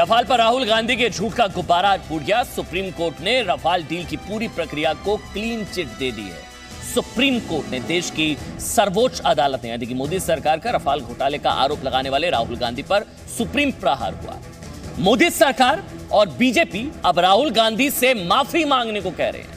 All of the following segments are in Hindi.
रफाल पर राहुल गांधी के झूठ का गुब्बारा फूट गया। सुप्रीम कोर्ट ने रफाल डील की पूरी प्रक्रिया को क्लीन चिट दे दी है। सुप्रीम कोर्ट ने, देश की सर्वोच्च अदालत ने, यानी कि मोदी सरकार का रफाल घोटाले का आरोप लगाने वाले राहुल गांधी पर सुप्रीम प्रहार हुआ। मोदी सरकार और बीजेपी अब राहुल गांधी से माफी मांगने को कह रहे हैं।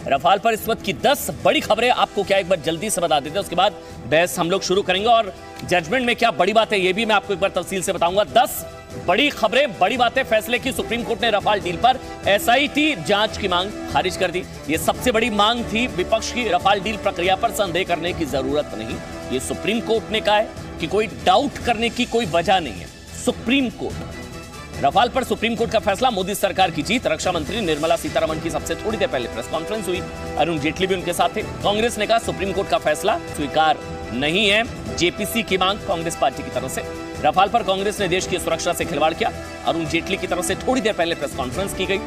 रफाल पर इस वक्त की 10 बड़ी खबरें आपको क्या एक बार जल्दी से बता देते हैं, उसके बाद बहस हम लोग शुरू करेंगे और जजमेंट में क्या बड़ी बात है ये भी मैं आपको एक बार तफसील से बताऊंगा। 10 बड़ी खबरें, बड़ी बातें, फैसले की। सुप्रीम कोर्ट ने रफाल डील पर एसआईटी जांच की मांग खारिज कर दी। ये सबसे बड़ी मांग थी विपक्ष की। रफाल डील प्रक्रिया पर संदेह करने की जरूरत नहीं, ये सुप्रीम कोर्ट ने कहा है कि कोई डाउट करने की कोई वजह नहीं है। सुप्रीम कोर्ट, रफाल पर सुप्रीम कोर्ट का फैसला, मोदी सरकार की जीत। रक्षा मंत्री निर्मला सीतारमण की सबसे थोड़ी देर पहले प्रेस कॉन्फ्रेंस हुई, अरुण जेटली भी उनके साथ थे। कांग्रेस ने कहा सुप्रीम कोर्ट का फैसला स्वीकार नहीं है, जेपीसी की मांग कांग्रेस पार्टी की तरफ से। रफाल पर कांग्रेस ने देश की सुरक्षा से खिलवाड़ किया, अरुण जेटली की तरफ से थोड़ी देर पहले प्रेस कॉन्फ्रेंस की गई।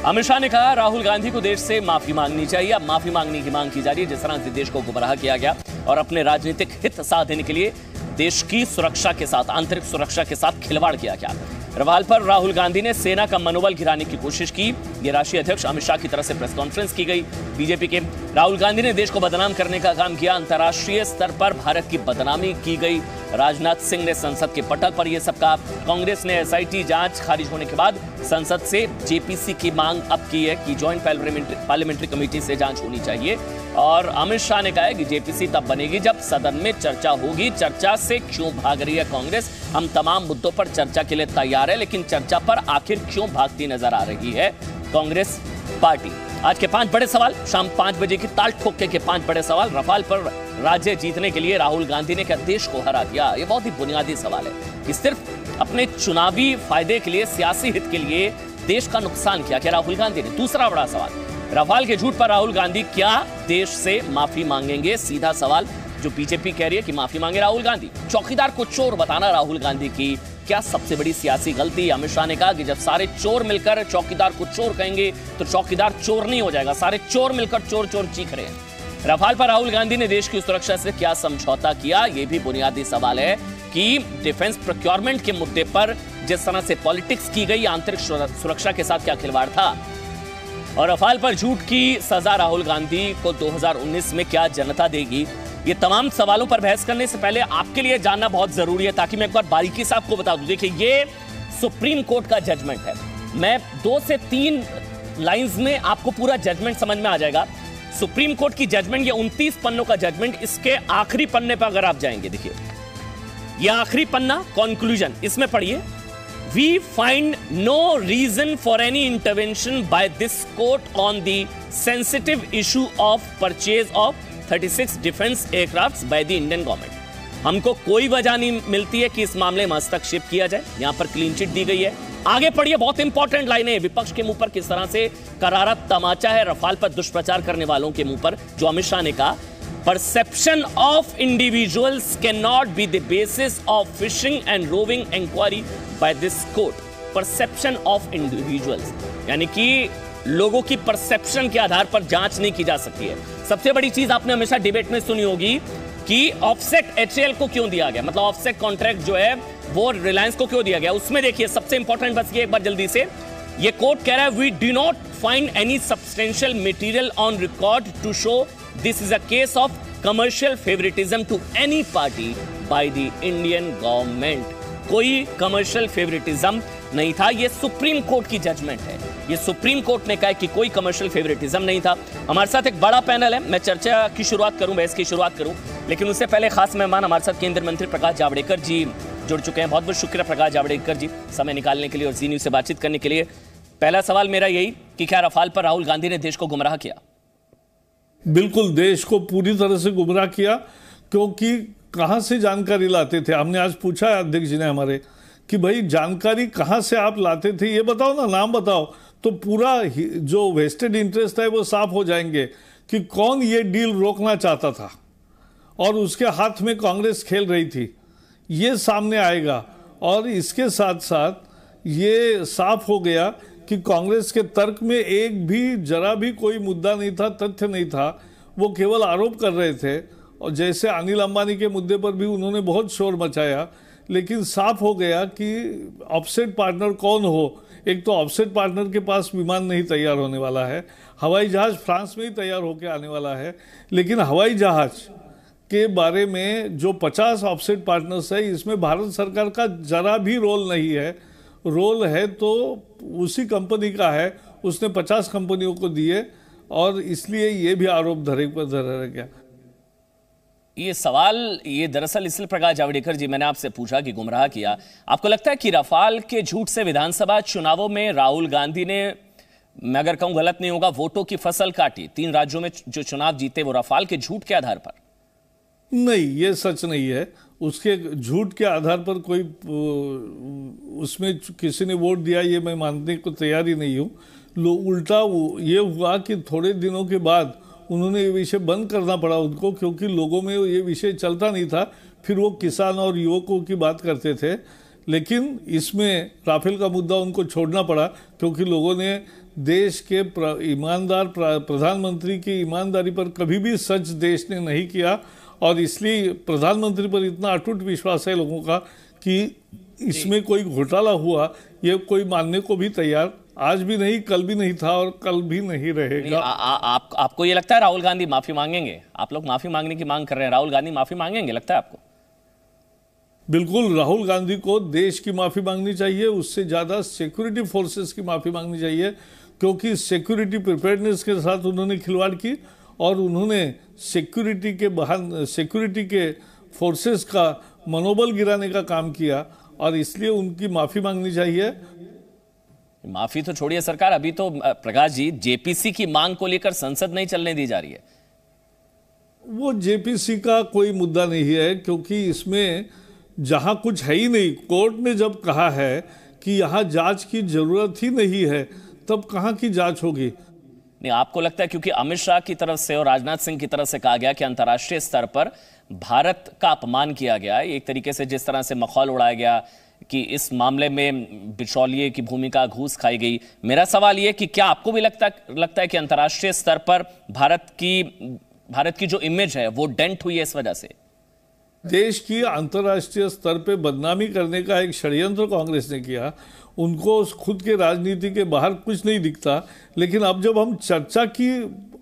अमित शाह ने कहा राहुल गांधी को देश से माफी मांगनी चाहिए। अब माफी मांगने की मांग की जा रही है। जिस तरह से देश को गुमराह किया गया और अपने राजनीतिक हित साधने के लिए देश की सुरक्षा के साथ, आंतरिक सुरक्षा के साथ खिलवाड़ किया गया। रफाल पर राहुल गांधी ने सेना का मनोबल गिराने की कोशिश की। ये राष्ट्रीय अध्यक्ष अमित शाह की तरफ से प्रेस कॉन्फ्रेंस की गई बीजेपी के। राहुल गांधी ने देश को बदनाम करने का काम किया। अंतर्राष्ट्रीय स्तर पर भारत की बदनामी की गई। राजनाथ सिंह ने संसद के पटल पर यह सब कहा। कांग्रेस ने एसआईटी जांच खारिज होने के बाद संसद से जेपीसी की मांग अब की है कि ज्वाइंट पार्लियामेंट्री कमेटी से जांच होनी चाहिए। और अमित शाह ने कहा है कि जेपीसी तब बनेगी जब सदन में चर्चा होगी। चर्चा से क्यों भाग रही है कांग्रेस? हम तमाम मुद्दों पर चर्चा के लिए तैयार है, लेकिन चर्चा पर आखिर क्यों भागती नजर आ रही है कांग्रेस पार्टी? आज के 5 बड़े सवाल, शाम 5 बजे की ताल ठोके के 5 बड़े सवाल। रफाल पर राज्य जीतने के लिए राहुल गांधी ने क्या देश को हरा दिया? ये बहुत ही बुनियादी सवाल है कि सिर्फ अपने चुनावी फायदे के लिए, सियासी हित के लिए देश का नुकसान किया क्या राहुल गांधी ने? दूसरा बड़ा सवाल, रफाल के झूठ पर राहुल गांधी क्या देश से माफी मांगेंगे? सीधा सवाल जो बीजेपी कह रही है कि माफी मांगे राहुल गांधी। चौकीदार को चोर बताना राहुल गांधी की क्या सबसे बड़ी सियासी गलती? अमित शाह ने कहा कि जब सारे चोर मिलकर चौकीदार को चोर कहेंगे तो चौकीदार चोर नहीं हो जाएगा। सारे चोर मिलकर चोर चोर चीख रहे हैं। रफाल पर राहुल गांधी ने देश की सुरक्षा से क्या समझौता किया? यह भी बुनियादी सवाल है कि डिफेंस प्रोक्योरमेंट के मुद्दे पर जिस तरह से पॉलिटिक्स की गई, आंतरिक सुरक्षा के साथ क्या खिलवाड़ था? और रफाल पर झूठ की सजा राहुल गांधी को 2019 में क्या जनता देगी? ये तमाम सवालों पर बहस करने से पहले आपके लिए जानना बहुत जरूरी है, ताकि मैं एक बार बारीकी से आपको बता दूं। देखिए, ये सुप्रीम कोर्ट का जजमेंट है। मैं 2 से 3 लाइंस में आपको पूरा जजमेंट समझ में आ जाएगा। सुप्रीम कोर्ट की जजमेंट, ये 29 पन्नों का जजमेंट। इसके आखिरी पन्ने पर अगर आप जाएंगे, देखिए ये आखिरी पन्ना, कंक्लूजन, इसमें पढ़िए। We find no reason for any intervention by this court on the sensitive issue of purchase of 36 defense aircrafts by the Indian government। हमको कोई वजह नहीं मिलती है कि इस मामले में हस्तक्षेप किया जाए। यहां पर क्लीन चिट दी गई है। आगे पढ़िए, बहुत इंपॉर्टेंट लाइनें। विपक्ष के मुंह पर किस तरह से करारा तमाचा है रफाल पर दुष्प्रचार करने वालों के मुंह पर, जो अमित शाह ने कहा। Perception of individuals cannot be the basis of fishing and roving inquiry by this court। Perception of individuals, यानी कि लोगों की परसेप्शन के आधार पर जांच नहीं की जा सकती है। सबसे बड़ी चीज आपने हमेशा डिबेट में सुनी होगी कि ऑफसेट एचएएल को क्यों दिया गया, मतलब ऑफसेट कॉन्ट्रैक्ट जो है वो रिलायंस को क्यों दिया गया। उसमें देखिए सबसे इंपॉर्टेंट बस ये एक बार जल्दी से, ये कोर्ट कह रहा है we do not find any substantial material on record to show this is a case of commercial favouritism to any party by the Indian government. कोई कमर्शियल फेवरेटिज्म नहीं था। ये सुप्रीम कोर्ट की जजमेंट है। ये सुप्रीम कोर्ट ने कहा कि कोई कमर्शियल फेवरेटिज्म नहीं था। हमारे साथ एक बड़ा पैनल है। मैं चर्चा की शुरुआत करूं, बहस की शुरुआत करूं, लेकिन उससे पहले खास मेहमान हमारे साथ केंद्रीय मंत्री प्रकाश जावड़ेकर जी जुड़ चुके हैं। बहुत बहुत शुक्रिया प्रकाश जावड़ेकर जी समय निकालने के लिए और जी न्यूज़ से बातचीत करने के लिए। पहला सवाल मेरा यही कि क्या रफाल पर राहुल गांधी ने देश को गुमराह किया? बिल्कुल, देश को पूरी तरह से गुमराह किया, क्योंकि कहां से जानकारी लाते थे? हमने आज पूछा है अध्यक्ष जी ने हमारे कि भाई जानकारी कहां से आप लाते थे, ये बताओ ना, नाम बताओ, तो पूरा जो वेस्टेड इंटरेस्ट है वो साफ हो जाएंगे कि कौन ये डील रोकना चाहता था और उसके हाथ में कांग्रेस खेल रही थी, ये सामने आएगा। और इसके साथ साथ ये साफ हो गया कि कांग्रेस के तर्क में एक भी जरा भी कोई मुद्दा नहीं था, तथ्य नहीं था। वो केवल आरोप कर रहे थे। और जैसे अनिल अंबानी के मुद्दे पर भी उन्होंने बहुत शोर मचाया, लेकिन साफ हो गया कि ऑफसेट पार्टनर कौन हो। एक तो ऑफसेट पार्टनर के पास विमान नहीं तैयार होने वाला है, हवाई जहाज फ्रांस में ही तैयार होकर आने वाला है, लेकिन हवाई जहाज के बारे में जो 50 ऑफसेट पार्टनर्स है, इसमें भारत सरकार का जरा भी रोल नहीं है। रोल है तो उसी कंपनी का है, उसने 50 कंपनियों को दिए, और इसलिए ये भी आरोप धरे पर धरा गया। ये सवाल ये दरअसल इसलिए प्रकाश जावड़ेकर जी मैंने आपसे पूछा कि गुमराह किया, आपको लगता है कि रफाल के झूठ से विधानसभा चुनावों में राहुल गांधी ने, मैं अगर कहूं गलत नहीं होगा, वोटों की फसल काटी? 3 राज्यों में जो चुनाव जीते वो रफाल के झूठ के आधार पर? नहीं, ये सच नहीं है। उसके झूठ के आधार पर कोई उसमें किसी ने वोट दिया ये मैं मानने को तैयार ही नहीं हूँ। उल्टा ये हुआ कि थोड़े दिनों के बाद उन्होंने ये विषय बंद करना पड़ा उनको, क्योंकि लोगों में ये विषय चलता नहीं था। फिर वो किसान और युवकों की बात करते थे, लेकिन इसमें राफेल का मुद्दा उनको छोड़ना पड़ा, क्योंकि लोगों ने देश के ईमानदार प्रधानमंत्री की ईमानदारी पर कभी भी सच देश ने नहीं किया, और इसलिए प्रधानमंत्री पर इतना अटूट विश्वास है लोगों का कि इसमें कोई घोटाला हुआ ये कोई मानने को भी तैयार आज भी नहीं, कल भी नहीं था और कल भी नहीं रहेगा। आपको ये लगता है राहुल गांधी माफी मांगेंगे? आप लोग माफी मांगने की मांग कर रहे हैं, राहुल गांधी माफी मांगेंगे लगता है आपको? बिल्कुल, राहुल गांधी को देश की माफी मांगनी चाहिए, उससे ज्यादा सिक्योरिटी फोर्सेस की माफी मांगनी चाहिए, क्योंकि सिक्योरिटी प्रिपेयर्डनेस के साथ उन्होंने खिलवाड़ की और उन्होंने सिक्योरिटी के फोर्सेस का मनोबल गिराने का काम किया, और इसलिए उनकी माफी मांगनी चाहिए। माफी तो छोड़िए सरकार, अभी तो प्रकाश जी जेपीसी की मांग को लेकर संसद नहीं चलने दी जा रही है। वो जेपीसी का कोई मुद्दा नहीं है, क्योंकि इसमें जहां कुछ है ही नहीं, कोर्ट ने जब कहा है कि यहां जांच की जरूरत ही नहीं है, तब कहां की जांच होगी? नहीं, आपको लगता है क्योंकि अमित शाह की तरफ से और राजनाथ सिंह की तरफ से कहा गया कि अंतर्राष्ट्रीय स्तर पर भारत का अपमान किया गया, एक तरीके से जिस तरह से मखौल उड़ाया गया कि इस मामले में बिचौलिए की भूमिका घूस खाई गई। मेरा सवाल यह कि क्या आपको भी लगता है कि अंतर्राष्ट्रीय स्तर पर भारत की जो इमेज है वो डेंट हुई है इस वजह से? देश की अंतर्राष्ट्रीय स्तर पे बदनामी करने का एक षड्यंत्र कांग्रेस ने किया। उनको खुद के राजनीति के बाहर कुछ नहीं दिखता, लेकिन अब जब हम चर्चा की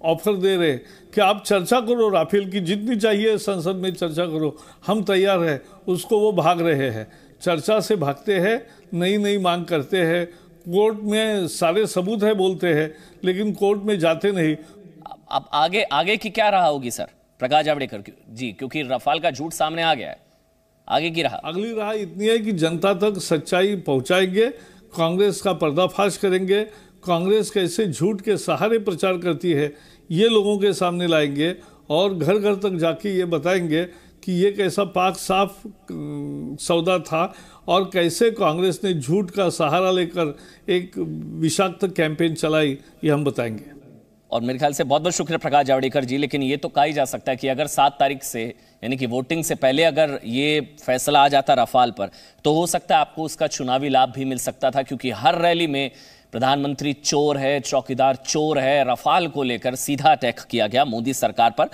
ऑफर दे रहे कि आप चर्चा करो, राफेल की जितनी चाहिए संसद में चर्चा करो, हम तैयार हैं, उसको वो भाग रहे हैं। चर्चा से भागते हैं, नई नई मांग करते हैं, कोर्ट में सारे सबूत है बोलते हैं, लेकिन कोर्ट में जाते नहीं। अब आगे की क्या राह होगी सर प्रकाश जावड़ेकर जी, क्योंकि रफाल का झूठ सामने आ गया है, आगे की राह? अगली राह इतनी है कि जनता तक सच्चाई पहुंचाएंगे, कांग्रेस का पर्दाफाश करेंगे, कांग्रेस कैसे झूठ के सहारे प्रचार करती है ये लोगों के सामने लाएंगे, और घर घर तक जाके ये बताएंगे कि ये कैसा पाक साफ सौदा था और कैसे कांग्रेस ने झूठ का सहारा लेकर एक विषाक्त कैंपेन चलाई, ये हम बताएंगे। और मेरे ख्याल से बहुत बहुत शुक्रिया प्रकाश जावड़ेकर जी। लेकिन ये तो कहा ही जा सकता है कि अगर 7 तारीख से यानी कि वोटिंग से पहले अगर ये फैसला आ जाता रफाल पर, तो हो सकता है आपको उसका चुनावी लाभ भी मिल सकता था, क्योंकि हर रैली में प्रधानमंत्री चोर है, चौकीदार चोर है, रफाल को लेकर सीधा अटैक किया गया मोदी सरकार पर।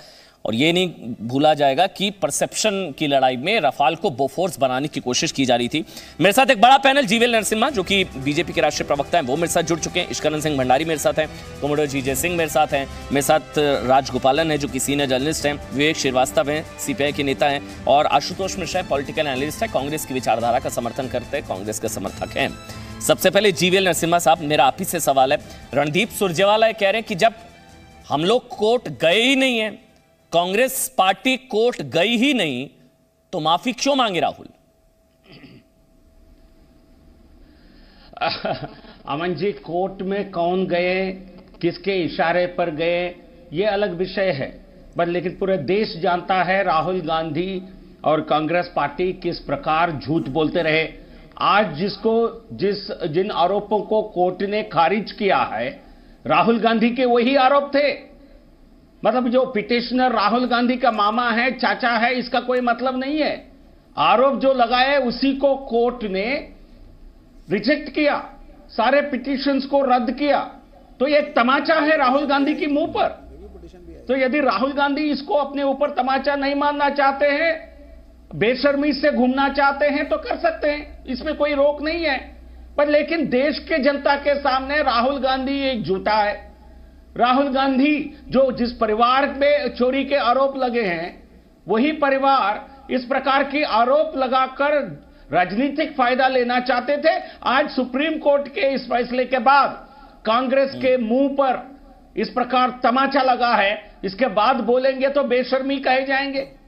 और ये नहीं भूला जाएगा कि परसेप्शन की लड़ाई में रफाल को बोफोर्स बनाने की कोशिश की जा रही थी। मेरे साथ एक बड़ा पैनल जीवीएल नरसिम्हा जो कि बीजेपी के राष्ट्रीय प्रवक्ता हैं, वो मेरे साथ जुड़ चुके हैं। इश्करण सिंह भंडारी मेरे साथ हैं, कोमोडोर जीजे सिंह मेरे साथ हैं, मेरे साथ राजगोपालन है जो कि सीनियर जर्नलिस्ट हैं, विवेक श्रीवास्तव हैं सीपीआई के नेता हैं, और आशुतोष मिश्रा पॉलिटिकल एनालिस्ट है, कांग्रेस की विचारधारा का समर्थन करते हैं, कांग्रेस के समर्थक हैं। सबसे पहले जीवीएल नरसिम्हा साहब, मेरा आप ही से सवाल है। रणदीप सुरजेवाला कह रहे हैं कि जब हम लोग कोर्ट गए ही नहीं है, कांग्रेस पार्टी कोर्ट गई ही नहीं, तो माफी क्यों मांगे राहुल? अमन जी, कोर्ट में कौन गए, किसके इशारे पर गए, ये अलग विषय है, बस लेकिन पूरे देश जानता है राहुल गांधी और कांग्रेस पार्टी किस प्रकार झूठ बोलते रहे। आज जिन आरोपों को कोर्ट ने खारिज किया है, राहुल गांधी के वही आरोप थे। मतलब जो पिटिशनर राहुल गांधी का मामा है, चाचा है, इसका कोई मतलब नहीं है। आरोप जो लगाए उसी को कोर्ट ने रिजेक्ट किया, सारे पिटिशंस को रद्द किया। तो ये एक तमाचा है राहुल गांधी की मुंह पर। तो यदि राहुल गांधी इसको अपने ऊपर तमाचा नहीं मानना चाहते हैं, बेशर्मी से घूमना चाहते हैं तो कर सकते हैं, इसमें कोई रोक नहीं है। पर लेकिन देश के जनता के सामने राहुल गांधी एक झूठा है। राहुल गांधी जो जिस परिवार में चोरी के आरोप लगे हैं, वही परिवार इस प्रकार की आरोप लगाकर राजनीतिक फायदा लेना चाहते थे। आज सुप्रीम कोर्ट के इस फैसले के बाद कांग्रेस के मुंह पर इस प्रकार तमाचा लगा है, इसके बाद बोलेंगे तो बेशर्मी कहे जाएंगे।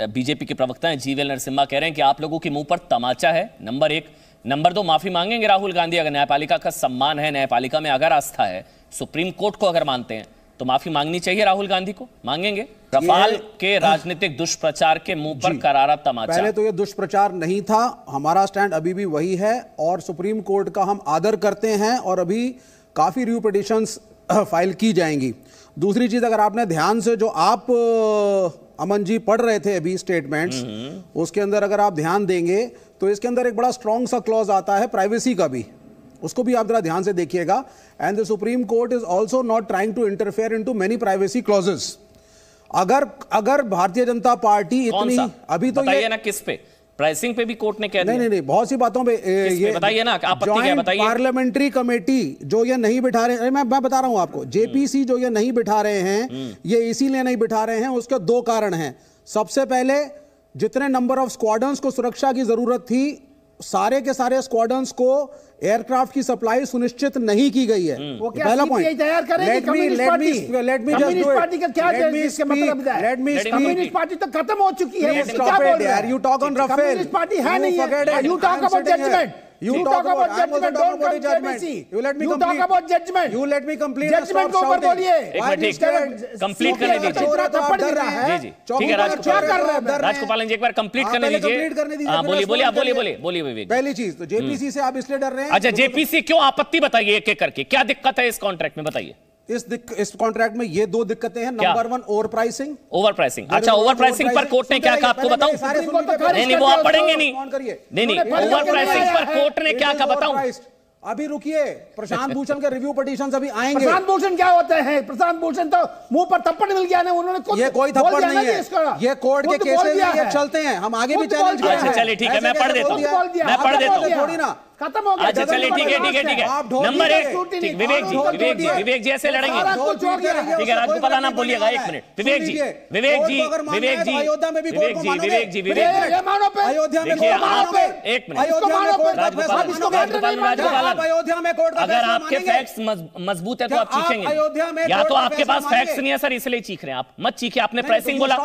बीजेपी के प्रवक्ता हैं जीवीएल नरसिम्हा कह रहे हैं कि आप लोगों के मुंह पर तमाचा है, नंबर 1। नंबर 2, माफी मांगेंगे राहुल गांधी अगर न्यायपालिका का सम्मान है, न्यायपालिका में अगर आस्था है, सुप्रीम कोर्ट को अगर मानते हैं तो माफी मांगनी चाहिए राहुल गांधी को, मांगेंगे? रफाल के राजनीतिक दुष्प्रचार के मुंह पर करारा तमाचा। पहले तो ये दुष्प्रचार नहीं था, हमारा स्टैंड अभी भी वही है और सुप्रीम कोर्ट का हम आदर करते हैं और अभी काफी रिव्यू पिटीशंस फाइल की जाएंगी। दूसरी चीज, अगर आपने ध्यान से जो आप अमन जी पढ़ रहे थे अभी स्टेटमेंट्स, उसके अंदर अगर आप ध्यान देंगे तो इसके अंदर एक बड़ा स्ट्रॉन्ग सा क्लॉज आता है प्राइवेसी का भी, उसको भी आप जरा ध्यान से देखिएगा। And the supreme court is also not trying to interfere into many privacy clauses. अगर भारतीय जनता पार्टी इतनी अभी तो ये ना किस पे, प्राइसिंग पे भी कोर्ट ने कह दिया। नहीं, बहुत सी बातों पे ये बताइए ना, आपत्ति क्या बताइए। पार्लियामेंट्री कमेटी जो ये नहीं बिठा रहे, मैं बता रहा हूं आपको, जेपीसी जो ये नहीं बिठा रहे हैं, ये इसीलिए नहीं बिठा रहे हैं, उसके 2 कारण हैं। सबसे पहले, जितने नंबर ऑफ स्क्वाड्रंस को सुरक्षा की जरूरत थी, सारे के सारे स्क्वाड्रंस को एयरक्राफ्ट की सप्लाई सुनिश्चित नहीं की गई है। वो क्या पहला पॉइंट। तैयार करेगी कम्युनिस्ट पार्टी का क्या इसका मतलब है? लेट मी कम्युनिस्ट पार्टी तो खत्म हो चुकी है। क्या बोल रहे हैं? You talk on Rafale. Communist party है नहीं है। You talk about judgement. You talk about judgment, don't come to JPC. You let me complete. You talk about judgment. You let me complete. Judgment को ऊपर बोलिए। कंप्लीट करने दीजिए। जी जी, ठीक है राजगोपालन जी, एक बार कंप्लीट करने दीजिए। हाँ, बोलिए विवेक। पहली चीज तो जेपीसी से आप इसलिए डर रहे हैं। अच्छा, जेपीसी क्यों? आपत्ति बताइए एक एक करके, क्या दिक्कत है इस कॉन्ट्रैक्ट में, बताइए। इस कॉन्ट्रैक्ट में ये 2 दिक्कतें हैं। Number 1, over pricing. अच्छा, ओवर प्राइसिंग पर कोर्ट ने क्या कहा आपको बताऊं? नहीं, वो आप पढ़ेंगे नहीं। ओवर प्राइसिंग पर कोर्ट ने क्या कहा बताऊं? अभी रुकिए, प्रशांत भूषण के रिव्यू पिटीशन अभी आएंगे। प्रशांत भूषण क्या होते हैं? प्रशांत भूषण तो मुंह पर थप्पड़ मिल गया ना, उन्होंने ये कोई थप्पड़ नहीं है, ये कोर्ट के केसेस ये चलते हैं, हम आगे भी चैलेंज करेंगे। अच्छा चलिए ठीक है, मैं पढ़ देता हूं थोड़ी ना खत्म हो गया। अच्छा चलिए ठीक है। नंबर 1, विवेक जी ऐसे लड़ेंगे? ठीक है राजगोपाल आप बोलिएगा, 1 मिनट। विवेक जी अयोध्या में भी अयोध्या में कोर्ट, अगर आपके फैक्ट्स मजबूत है तो आप चीखेंगे, या तो आपके पास फैक्ट्स नहीं है सर इसलिए चीख रहे हैं आप। मत चीखिए, आपने प्राइसिंग बोला,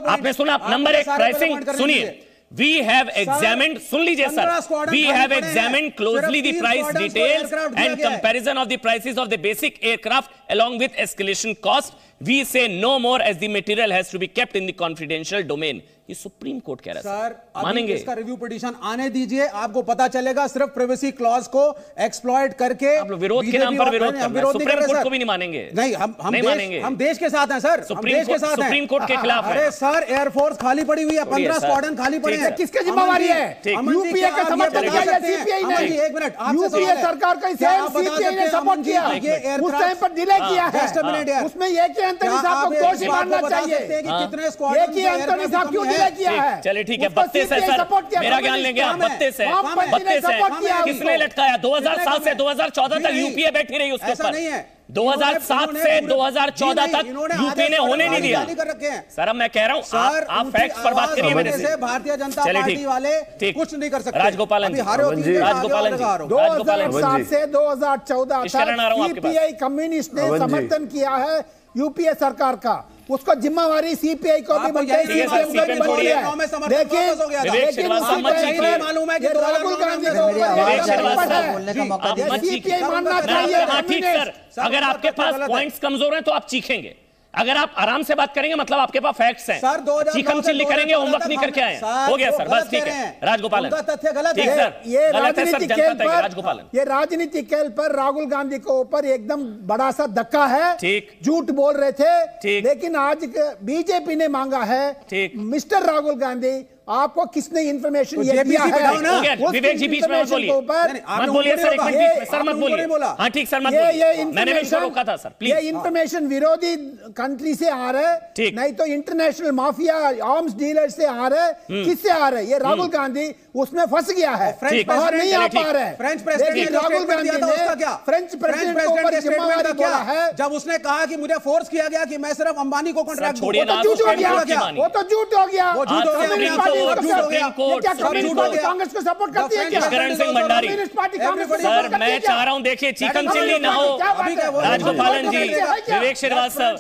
आपने सुना। नंबर 1 प्राइसिंग सुनिए। We have examined, सुन लीजिए sir, we have examined closely the price details and comparison of the prices of the basic aircraft along with escalation cost. We say no more as the material has to be kept in the confidential domain. ये सुप्रीम कोर्ट कह रहा है सर, मानेंगे? इसका रिव्यू पिटीशन आने दीजिए, आपको पता चलेगा। सिर्फ प्राइवेसी क्लॉज को एक्सप्लॉइट करके आप लोग विरोध के नाम पर विरोध कर रहे हैं। सुप्रीम कोर्ट को भी नहीं मानेंगे? नहीं, हम मानेंगे। हम देश के साथ हैं सर, सुप्रीम कोर्ट के खिलाफ। अरे सर, एयरफोर्स खाली पड़ी हुई है, 15 स्क्वाड्रन खाली पड़े हैं। किसकी जिम्मेवारी है? यूपीए का समर्थन किया या सीपीआई ने? एक मिनट, यूपीए सरकार का सीपीआई ने सपोर्ट किया, उस टाइम पर डिले किया है। उसमें एक ही एंथनी साहब को दोषी मानना चाहिए। कितने स्क्वाड्रन, एक ही एंथनी साहब क्यों डिले किया है? चलिए ठीक है, 32 है सर, मेरा ज्ञान लेंगे आप। 32 है, किसने लटकाया? 2007 से 2014 तक यूपीए बैठी रही उसके ऊपर। 2007 से 2014 तक यूपी ने होने नहीं दिया। सर अब मैं कह रहा हूं, आप फैक्ट्स पर बात करिए मेरे से। भारतीय जनता पार्टी वाले कुछ नहीं कर सकते। राजगोपालन जी 2007 से 2014 तक सीपीआई कम्युनिस्ट ने समर्थन किया है यूपीए सरकार का, उसको जिम्मेवारी सीपीआई को भी बनती है। देखिए मालूम है कि राहुल गांधी को सीपीआई मानना चाहिए। अगर आपके पास पॉइंट्स कमजोर हैं तो आप चीखेंगे, अगर आप आराम से बात करेंगे मतलब आपके पास फैक्ट्स हैं। चीखम चिल्ली करेंगे, होमवर्क नहीं करके आए। हो गया सर, बस ठीक है। राजगोपालन तथ्य गलत है। ये राजनीतिक खेल पर राहुल गांधी को ऊपर एकदम बड़ा सा धक्का है। ठीक, झूठ बोल रहे थे, लेकिन आज बीजेपी ने मांगा है मिस्टर राहुल गांधी आपको किसने इंफॉर्मेशन ये दिया है? विवेक जी बीच में मत बोलिए, मत बोलिए सर, एक मिनट बीच में सर मत बोलिए। हाँ ठीक सर मत बोलिए, मैंने भी इसको रोका था सर प्लीज। ये इंफॉर्मेशन विरोधी कंट्री से आ रहा है, नहीं तो इंटरनेशनल माफिया आर्म्स डीलर से आ रहा है। किससे आ रहा है? ये राहुल गांधी उसमें फंस गया है, बाहर नहीं आ पा रहा है। फ्रेंच प्रेसिडेंट राहुल गांधी ने फ्रेंच प्रेसिडेंट के ऊपर जिम्मेदारी क्या है? जब उसने कहा कि मुझे फोर्स किया गया कि मैं सिर्फ अंबानी को कॉन्ट्रैक्ट दूं, वो तो झूठ हो गया, वो तो झूठ हो गया, वो झूठ हो गया। कांग्रेस को सपोर्ट करती है क्या? इशकरण सिंह भंडारी सर, मैं चाह रहा हूं देखिए चिकन चिल्ली ना हो। राजगोपालन जी, विवेक श्रीवास्तव,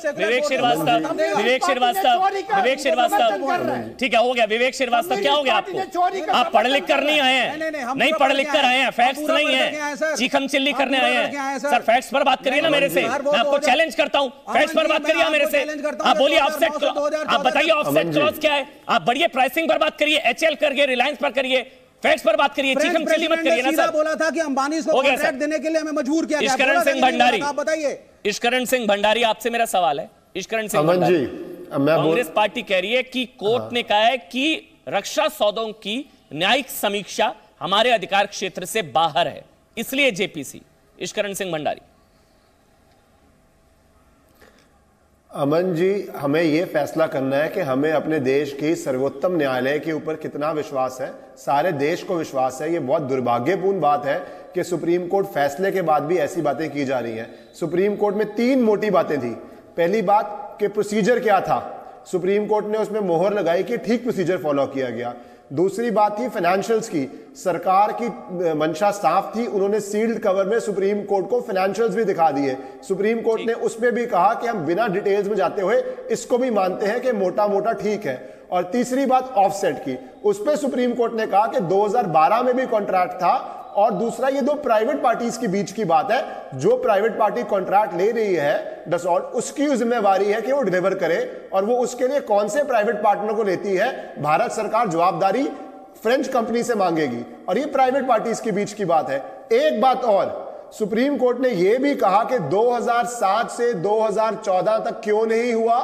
ठीक है हो गया। विवेक श्रीवास्तव क्या हो गया आपको? आप पढ़ लिख कर नहीं आए हैं, नहीं पढ़ लिख कर आए हैं, फैक्ट्स नहीं है, चिकन चिल्ली करने आए हैं। सर फैक्ट्स पर बात करिए ना मेरे से, मैं आपको चैलेंज करता हूं, फैक्ट्स पर बात करिए मेरे से। आप बोलिए ऑफसेट, आप बताइए ऑफसेट क्लॉज क्या है? आप बढ़िए प्राइसिंग पर बात करिए, एचएल करिए, रिलायंस पर करिए, फैक्ट्स पर बात करिए, चिकन चिल्ली मत करिए ना सर। बोला था कि अंबानी को कॉन्ट्रैक्ट देने के लिए हमें मजबूर किया गया। इशकरण सिंह भंडारी, आप बताइए। इशकरण सिंह भंडारी, आपसे मेरा सवाल है। इशकरण सिंह भंडारी, कांग्रेस पार्टी कह रही है कि कोर्ट ने कहा है कि रक्षा सौदों की न्यायिक समीक्षा हमारे अधिकार क्षेत्र से बाहर है, इसलिए जेपीसी। इशकरण सिंह भंडारी। अमन जी, हमें यह फैसला करना है कि हमें अपने देश की सर्वोत्तम न्यायालय के ऊपर कितना विश्वास है। सारे देश को विश्वास है। यह बहुत दुर्भाग्यपूर्ण बात है कि सुप्रीम कोर्ट फैसले के बाद भी ऐसी बातें की जा रही हैं। सुप्रीम कोर्ट में 3 मोटी बातें थी। पहली बात कि प्रोसीजर क्या था, सुप्रीम कोर्ट ने उसमें मोहर लगाई कि ठीक प्रोसीजर फॉलो किया गया। दूसरी बात थी फाइनेंशियल्स की, सरकार की मंशा साफ थी, उन्होंने सील्ड कवर में सुप्रीम कोर्ट को फाइनेंशियल्स भी दिखा दिए। सुप्रीम कोर्ट ने उसमें भी कहा कि हम बिना डिटेल्स में जाते हुए इसको भी मानते हैं कि मोटा मोटा ठीक है। और तीसरी बात ऑफसेट की, उस पर सुप्रीम कोर्ट ने कहा कि 2012 में भी कॉन्ट्रैक्ट था। और दूसरा, ये 2 प्राइवेट पार्टीज के बीच की बात है। जो प्राइवेट पार्टी कॉन्ट्रैक्ट ले रही है डसॉल्ट, उसकी जिम्मेवारी है कि वो डिलीवर करे, और वो उसके लिए कौन से प्राइवेट पार्टनर को लेती है, भारत सरकार जवाबदारी फ्रेंच कंपनी से मांगेगी, और ये प्राइवेट पार्टीज के बीच की बात है। एक बात और, सुप्रीम कोर्ट ने यह भी कहा कि 2007 से 2014 तक क्यों नहीं हुआ,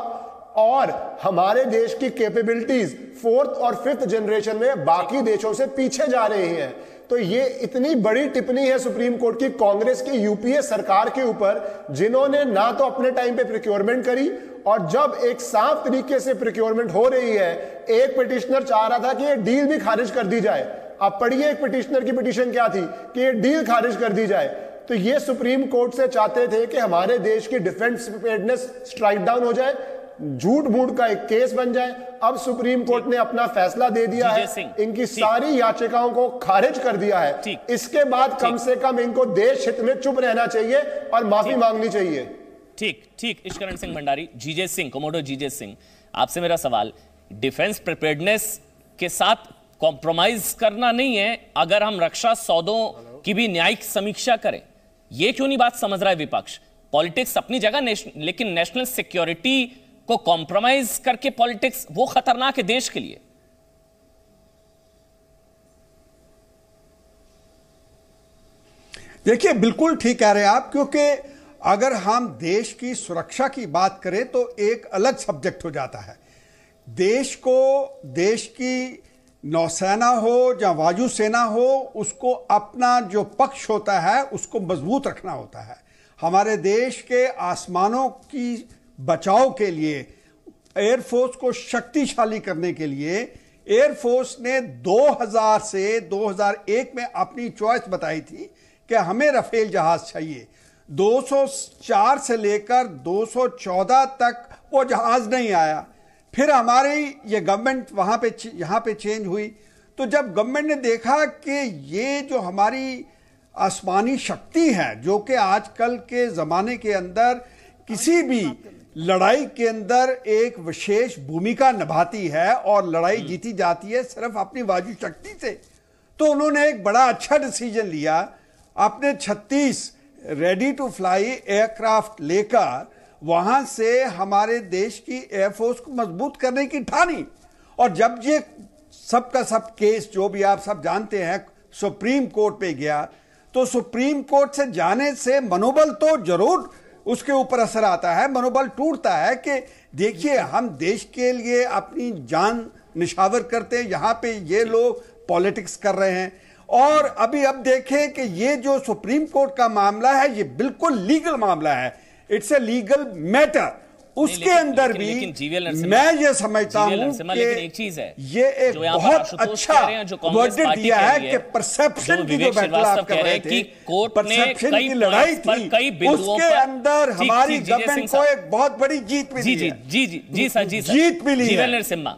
और हमारे देश की कैपेबिलिटीज 4th और 5th जनरेशन में बाकी देशों से पीछे जा रही हैं। तो ये इतनी बड़ी टिप्पणी है सुप्रीम कोर्ट की कांग्रेस की यूपीए सरकार के ऊपर, जिन्होंने ना तो अपने टाइम पे प्रोक्योरमेंट करी, और जब एक साफ तरीके से प्रोक्योरमेंट हो रही है, एक पिटिशनर चाह रहा था कि ये डील भी खारिज कर दी जाए। आप पढ़िए एक पिटिशनर की पिटिशन क्या थी कि ये डील खारिज कर दी जाए। तो ये सुप्रीम कोर्ट से चाहते थे कि हमारे देश की डिफेंस प्रिपेयर्डनेस स्ट्राइक डाउन हो जाए, झूठ मूठ का एक केस बन जाए। अब सुप्रीम कोर्ट ने अपना फैसला दे दिया है, इनकी सारी याचिकाओं को खारिज कर दिया है। इसके बाद कम से कम इनको देश हित में चुप रहना चाहिए और माफी मांगनी चाहिए। ठीक। इशकरण सिंह भंडारी, जीजे सिंह, कोमोडो जीजे सिंह, आपसे मेरा सवाल, डिफेंस प्रिपेयर्डनेस के साथ कॉम्प्रोमाइज करना नहीं है अगर हम रक्षा सौदों की भी न्यायिक समीक्षा करें, यह क्यों नहीं बात समझ रहा है विपक्ष? पॉलिटिक्स अपनी जगह, लेकिन नेशनल सिक्योरिटी को कॉम्प्रोमाइज करके पॉलिटिक्स, वो खतरनाक है देश के लिए। देखिए, बिल्कुल ठीक कह रहे हैं आप, क्योंकि अगर हम देश की सुरक्षा की बात करें तो एक अलग सब्जेक्ट हो जाता है। देश को, देश की नौसेना हो या वायुसेना हो, उसको अपना जो पक्ष होता है उसको मजबूत रखना होता है। हमारे देश के आसमानों की बचाव के लिए, एयरफोर्स को शक्तिशाली करने के लिए, एयरफोर्स ने 2000 से 2001 में अपनी चॉइस बताई थी कि हमें राफेल जहाज चाहिए। 204 से लेकर 214 तक वो जहाज नहीं आया। फिर हमारी ये गवर्नमेंट यहाँ पे चेंज हुई, तो जब गवर्नमेंट ने देखा कि ये जो हमारी आसमानी शक्ति है, जो कि आजकल के ज़माने के अंदर किसी भी लड़ाई के अंदर एक विशेष भूमिका निभाती है और लड़ाई जीती जाती है सिर्फ अपनी वायु शक्ति से, तो उन्होंने एक बड़ा अच्छा डिसीजन लिया। अपने 36 रेडी टू फ्लाई एयरक्राफ्ट लेकर वहां से हमारे देश की एयरफोर्स को मजबूत करने की ठानी। और जब ये सब का सब केस, जो भी आप सब जानते हैं, सुप्रीम कोर्ट पे गया, तो सुप्रीम कोर्ट से जाने से मनोबल तो जरूर उसके ऊपर असर आता है, मनोबल टूटता है कि देखिए हम देश के लिए अपनी जान निछावर करते हैं, यहां पे ये लोग पॉलिटिक्स कर रहे हैं। और अभी अब देखें कि ये जो सुप्रीम कोर्ट का मामला है ये बिल्कुल लीगल मामला है, इट्स ए लीगल मैटर। उसके अंदर भी मैं ये समझता हूं कि एक चीज है, ये एक बहुत अच्छा वर्डिक्ट दिया है कि परसेप्शन की जो बैटल कर रहे थे, परसेप्शन की लड़ाई थी, उसके अंदर हमारी गवर्नमेंट को एक बहुत बड़ी जीत मिली है। जी सर जीत मिली है। नरसिम्हा,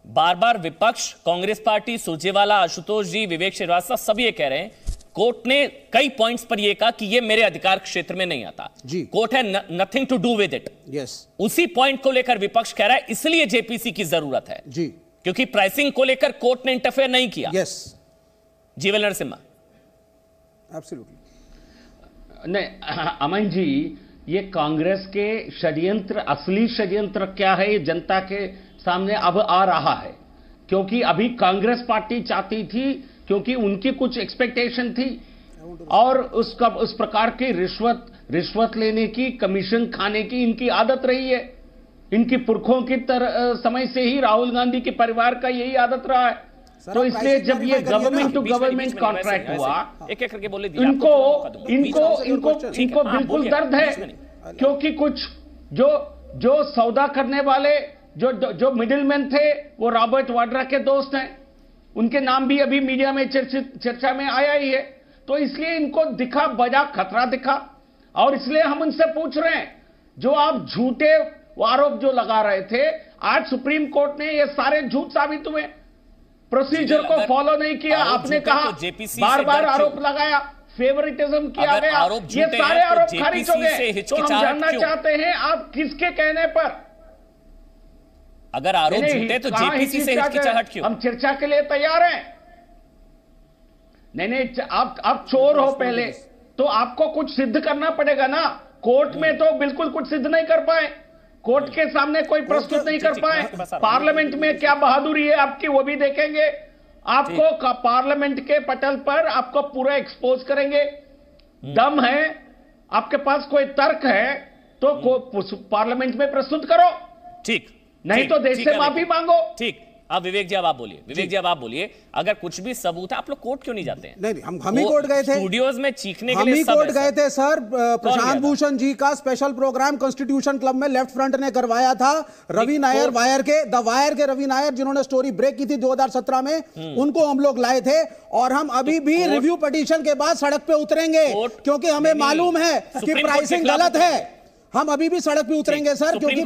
बार बार विपक्ष, कांग्रेस पार्टी, सुरजेवाला, आशुतोष जी, विवेक श्रीवास्तव सब ये कह रहे हैं कोर्ट ने कई पॉइंट्स पर यह कहा कि यह मेरे अधिकार क्षेत्र में नहीं आता जी। कोर्ट है nothing to do with it. Yes, उसी पॉइंट को लेकर विपक्ष कह रहा है इसलिए जेपीसी की जरूरत है जी, क्योंकि प्राइसिंग को लेकर कोर्ट ने इंटरफेयर नहीं किया। यस, जीवन नरसिम्हा। एब्सोल्युटली नहीं अमन जी, ये कांग्रेस के षड्यंत्र, असली षड्यंत्र क्या है ये जनता के सामने अब आ रहा है। क्योंकि अभी कांग्रेस पार्टी चाहती थी, क्योंकि उनकी कुछ एक्सपेक्टेशन थी और उस प्रकार की रिश्वत लेने की, कमीशन खाने की इनकी आदत रही है। इनकी पुरखों की समय से ही राहुल गांधी के परिवार का यही आदत रहा है। तो इसलिए जब ये गवर्नमेंट टू गवर्नमेंट कॉन्ट्रैक्ट हुआ, एक एक करके बोले, इनको बिल्कुल दर्द है, क्योंकि कुछ जो सौदा करने वाले जो मिडिलमैन थे वो रॉबर्ट वाड्रा के दोस्त हैं, उनके नाम भी अभी मीडिया में चर्चा में आया ही है। तो इसलिए इनको दिखा बजा खतरा दिखा, और इसलिए हम उनसे पूछ रहे हैं, जो आप झूठे आरोप जो लगा रहे थे, आज सुप्रीम कोर्ट ने ये सारे झूठ साबित हुए। प्रोसीजर को फॉलो नहीं किया, आपने कहा, बार बार आरोप लगाया, फेवरेटिज्म किया गया, ये सारे आरोप खारिज हो गए। तो हम जानना चाहते हैं आप किसके कहने पर, अगर आरोप झूठे तो जेपीसी से हिचकिचाहट क्यों? हम चर्चा के लिए तैयार हैं। नहीं, आप चोर हो पहले, तो आपको कुछ सिद्ध करना पड़ेगा ना। कोर्ट में तो बिल्कुल कुछ सिद्ध नहीं कर पाए, कोर्ट के सामने कोई प्रस्तुत नहीं कर पाए। पार्लियामेंट में क्या बहादुरी है आपकी वो भी देखेंगे। आपको पार्लियामेंट के पटल पर आपको पूरा एक्सपोज करेंगे। दम है आपके पास, कोई तर्क है तो पार्लियामेंट में प्रस्तुत करो, ठीक, नहीं तो देश से माफी मांगो। ठीक, अब विवेक जी अब आप बोलिए। विवेक जी अब आप बोलिए, अगर कुछ भी सबूत है, आप लोग कोर्ट क्यों नहीं जाते हैं? नहीं, हम ही कोर्ट गए थे, स्टूडियोज में चीखने के हम लिए ही कोर्ट गए थे सर। प्रशांत भूषण जी का स्पेशल प्रोग्राम कॉन्स्टिट्यूशन क्लब में लेफ्ट फ्रंट ने करवाया था। रवि नायर, द वायर के रवि नायर, जिन्होंने स्टोरी ब्रेक की थी 2017 में, उनको हम लोग लाए थे। और हम अभी भी रिव्यू पिटीशन के बाद सड़क पे उतरेंगे, क्योंकि हमें मालूम है कि प्राइसिंग गलत है। हम अभी भी सड़क पे उतरेंगे सर, क्योंकि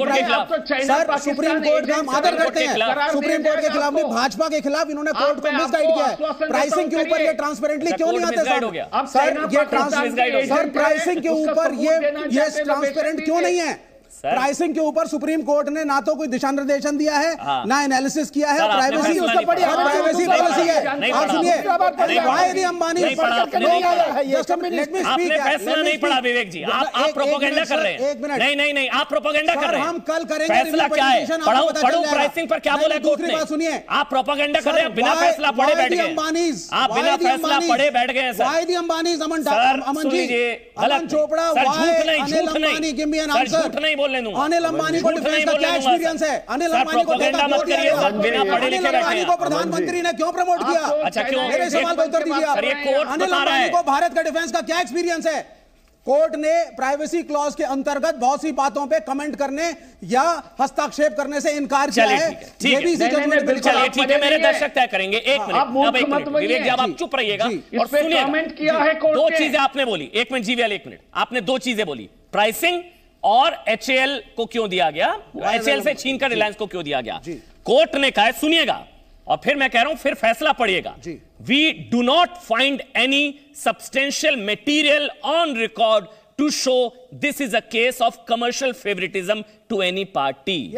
सर सुप्रीम कोर्ट का हम आदर करते हैं। सुप्रीम कोर्ट के खिलाफ नहीं, भाजपा के खिलाफ इन्होंने कोर्ट को मिसगाइड किया है। प्राइसिंग के ऊपर ये ट्रांसपेरेंटली क्यों नहीं आते सर? सर प्राइसिंग के ऊपर ये ट्रांसपेरेंट क्यों नहीं है? प्राइसिंग के ऊपर सुप्रीम कोर्ट ने ना तो कोई दिशा निर्देशन दिया है, ना एनालिसिस किया है। प्राइवेसी पॉलिसी है। आप सुनिए, वाहिदी अंबानी आपने फैसला नहीं पढ़ा विवेक जी, आप प्रोपेगेंडा कर रहे हैं। एक मिनट, नहीं, आप प्रोपेगेंडा कर रहे हैं। हम कल करेंगे फैसला क्या है, पढ़ो प्राइसिंग पर क्या बोला कोर्ट ने। सुनिए, आप प्रोपेगेंडा कर रहे हैं, बिना फैसला पढ़े बैठ गए। आप बिना फैसला पढ़े बैठ गए सर। वाहिदी अंबानी, अमन जी, अमन चोपड़ा, झूठ नहीं बोलने दूंगा। अनिल अंबानी को डिफेंस का क्या एक्सपीरियंस है? अनिल अंबानी को प्रधानमंत्री ने क्यों प्रमोट किया? अच्छा, क्यों? मेरे सवाल का उत्तर दीजिए आप। अनिल अंबानी को भारत का डिफेंस का क्या एक्सपीरियंस है? कोर्ट ने प्राइवेसी क्लॉज के अंतर्गत बहुत सी बातों पे कमेंट करने या हस्ताक्षेप करने से इनकार किया है। ये भी चलिए ठीक है, मेरे दर्शक तय करेंगे। एक मिनट विवेक जी, आप चुप रहिएगा और सुनिए। कमेंट किया है कोर्ट ने। दो चीजें आपने बोली, एक मिनट जीवीएल, एक मिनट, आपने दो चीजें बोली, प्राइसिंग और एचएएल को क्यों दिया गया, एचएएल से छीनकर रिलायंस को क्यों दिया गया। कोर्ट ने कहा, सुनिएगा और फिर मैं कह रहा हूं, फिर फैसला पड़िएगा। We do not find any substantial material on record to show this is a case of commercial favouritism to any party.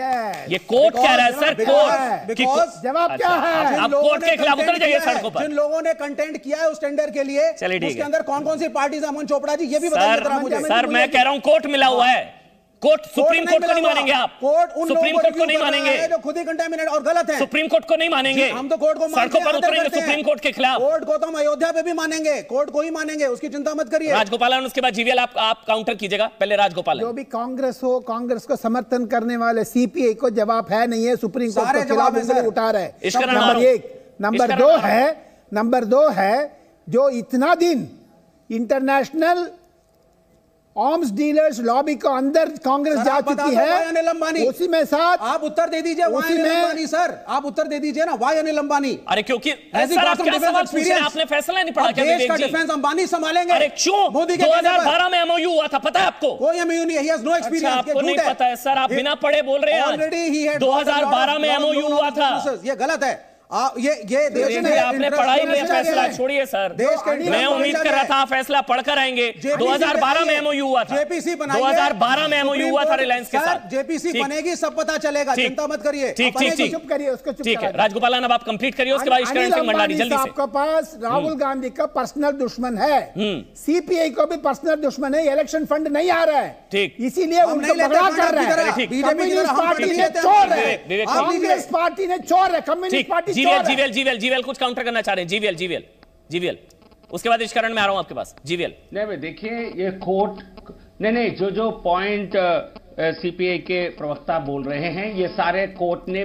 ये कोर्ट कह रहा है सर। कोर्ट जवाब क्या है? आप कोर्ट के खिलाफ उतर जाइए सड़कों पर। जिन लोगों ने कंटेंट किया है उस टेंडर के लिए, उसके अंदर कौन कौन सी पार्टीज, अमन चोपड़ा जी ये भी बताइए मुझे। सर मैं कह रहा हूं कोर्ट मिला हुआ है, कोर्ट सुप्रीम कोर्ट को नहीं मानेंगे आप? कोर्ट उन सुप्रीम कोर्ट को नहीं मानेंगे जो खुद ही कंटेमिनेट और गलत है। सुप्रीम कोर्ट को नहीं मानेंगे? हम तो कोर्ट को सड़कों पर उतरेंगे सुप्रीम कोर्ट के खिलाफ। कोर्ट को तो हम अयोध्या पे भी मानेंगे, कोर्ट को ही मानेंगे, उसकी चिंता मत करिए। राजगोपालन, उसके बाद जीवीएल आप काउंटर कीजिएगा। पहले राजगोपालन। जो भी कांग्रेस हो, कांग्रेस को समर्थन करने वाले सीपीआई को जवाब है नहीं है, सुप्रीम कोर्ट के खिलाफ उंगली उठा रहे। नंबर एक। नंबर दो है जो इतना दिन इंटरनेशनल आर्म्स डीलर्स लॉबी को अंदर कांग्रेस जा चुकी है, उसी में साथ आप उत्तर दे दीजिए। वाई अनिल अंबानी सर, आप उत्तर दे दीजिए ना, वाई अनिल अंबानी। अरे क्योंकि सर आप क्या सवाल पूछ रहे हैं? आपने फैसला नहीं पढ़ा क्या? देश का डिफेंस अंबानी संभालेंगे। अरे क्यों? मोदी के 2012 में एमओयू हुआ था, पता है आपको? कोई एमओयू नहीं है, ही हैज नो एक्सपीरियंस। आपको नहीं पता है सर, आप बिना पढ़े बोल रहे हैं। ऑलरेडी ही हैड 2012 में एमओयू हुआ था। ये गलत है। ये देश में आपने पढ़ा ही नहीं है फैसला, छोड़िए सर। मैं उम्मीद कर रहा था फैसला पढ़कर आएंगे। 2012 में एमओयू हुआ था। जेपीसी बनाइए। 2012 में एमओयू हुआ था रिलायंस के साथ। जेपीसी बनेगी, सब पता चलेगा, चिंता मत करिए। ठीक चुप करिए, उसको चुप ठीक है। राजगोपालन अब आप कंप्लीट करिए, उसके बाद ईश्वरण सिंह भंडारी जल्दी से। आपके पास राहुल गांधी का पर्सनल दुश्मन है, सीपीआई को भी पर्सनल दुश्मन है, इलेक्शन फंड नहीं आ रहा है, ठीक, इसीलिए उनको बगड़ा कर रहे हैं। कम्युनिस्ट पार्टी ने चोर है, कांग्रेस पार्टी ने चोर है, कम्युनिस्ट पार्टी चोर है। जीवीएल कुछ काउंटर करना चाह रहे हैं? जीवीएल उसके बाद इश्करण में आ रहा हूं आपके पास। जीवीएल नहीं, देखिए ये कोर्ट नहीं जो पॉइंट सीपीआई के प्रवक्ता बोल रहे हैं, ये सारे कोर्ट ने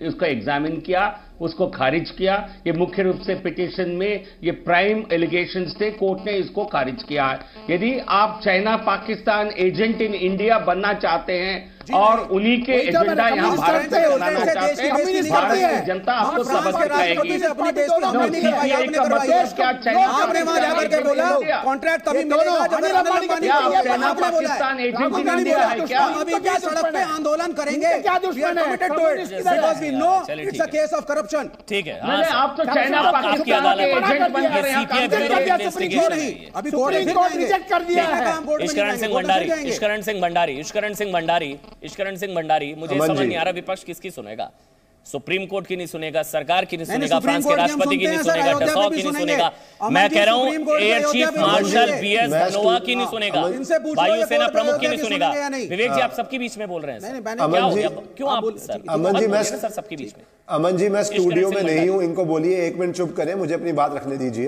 उसको एग्जामिन किया, उसको खारिज किया। ये मुख्य रूप से पिटीशन में ये प्राइम एलिगेशंस थे, कोर्ट ने इसको खारिज किया है। यदि आप China Pakistan agent in India बनना चाहते हैं और उन्हीं के एजेंडा यहाँ भारत में चलाना चाहते हैं, भारत की जनता आपको सबक सिखाएगी। कॉन्ट्रैक्ट तभी मिलेगा China Pakistan agent in India है क्या? हम अभी क्या सड़क पे आंदोलन करेंगे? क्या दुश्मन है? Because we know it's a case of corruption. ठीक है, आप तो चाइना पाकिस्तान के एजेंट बनकर यहाँ काम नहीं, अभी कोर्ट रिजेक्ट कर दिया है। ईश्वरण सिंह भंडारी, मुझे समझ नहीं आ रहा विपक्ष किसकी सुनेगा? सुप्रीम कोर्ट की नहीं सुनेगा, सरकार की नहीं सुनेगा, फ्रांस के राष्ट्रपति की नहीं सुनेगा, डसॉ की नहीं सुनेगा, मैं कह रहा हूं air chief marshal BS Dhanoa की नहीं सुनेगा, वायुसेना प्रमुख की नहीं सुनेगा। विवेक जी आप सबके बीच में बोल रहे हैं, क्यों आप सर? अमन जी, मैं सर सबके बीच में। अमन जी, मैं स्टूडियो में नहीं हूं, इनको बोलिए 1 मिनट चुप करें, मुझे अपनी बात रखने दीजिए।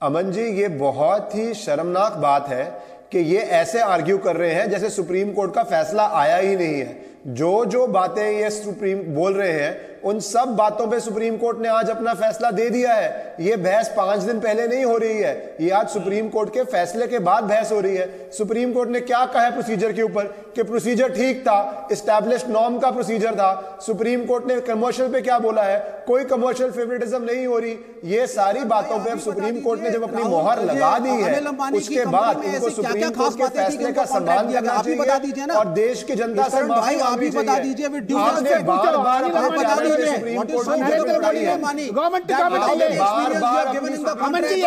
अमन जी, ये बहुत ही शर्मनाक बात है कि ये ऐसे आर्ग्यू कर रहे हैं जैसे सुप्रीम कोर्ट का फैसला आया ही नहीं है। जो बातें ये सुप्रीम बोल रहे हैं, उन सब बातों पे सुप्रीम कोर्ट ने आज अपना फैसला दे दिया है। ये बहस 5 दिन पहले नहीं हो रही है, ये आज सुप्रीम कोर्ट के फैसले के बाद बहस हो रही है। सुप्रीम कोर्ट ने क्या कहा है प्रोसीजर के ऊपर कि प्रोसीजर ठीक था, एस्टैब्लिश्ड नॉर्म का प्रोसीजर था। सुप्रीम कोर्ट ने कमर्शियल पे क्या बोला है, कोई कमर्शियल फेवरेटिज्म नहीं हो रही। ये सारी बातों पे अब सुप्रीम कोर्ट ने जब अपनी मोहर लगा दी है, उसके बाद इनको सुप्रीम कोर्ट के फैसले का सम्मान करना चाहिए और देश की जनता से माफी मांगनी चाहिए। आपने बार-बार सुप्रीम कोर्ट को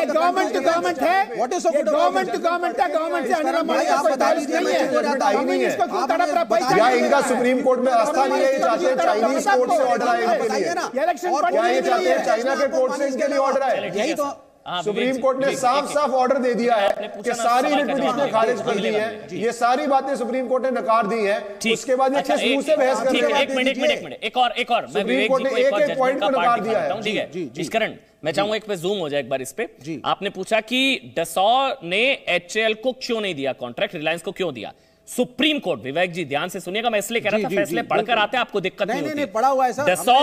गवर्नमेंट है, गवर्नमेंट से अनिल अंबानी का कोई ताल्लुक नहीं है। या इनका सुप्रीम कोर्ट में आस्था नहीं है, ये चाहते हैं चाइनीज कोर्ट से ऑर्डर आए इनके लिए, क्या ये चाहते हैं चाइना के कोर्ट से इनके लिए ऑर्डर आए? यही तो सुप्रीम कोर्ट ने साफ ऑर्डर दे दिया है कि सारी रिट पिटीशनें खारिज कर दी है। ये सारी बातें सुप्रीम कोर्ट ने नकार दी है। उसके बाद ये किस मुंह से बहस कर रहे हैं? एक मिनट एक और मैं विवेक जी को एक और जजमेंट का पार्ट दिखाता हूं, ठीक है इश्करण, मैं चाहूंगा एक पे जूम हो जाए एक बार इस पे। आपने पूछा कि डसॉ ने एचएएल को क्यों नहीं दिया कॉन्ट्रैक्ट, रिलायंस को क्यों दिया? सुप्रीम कोर्ट, विवेक जी ध्यान से सुनिएगा, मैं इसलिए कह रहा था फैसले पढ़कर आते आपको दिक्कत नहीं होती। पढ़ा हुआ है सर। डसॉ,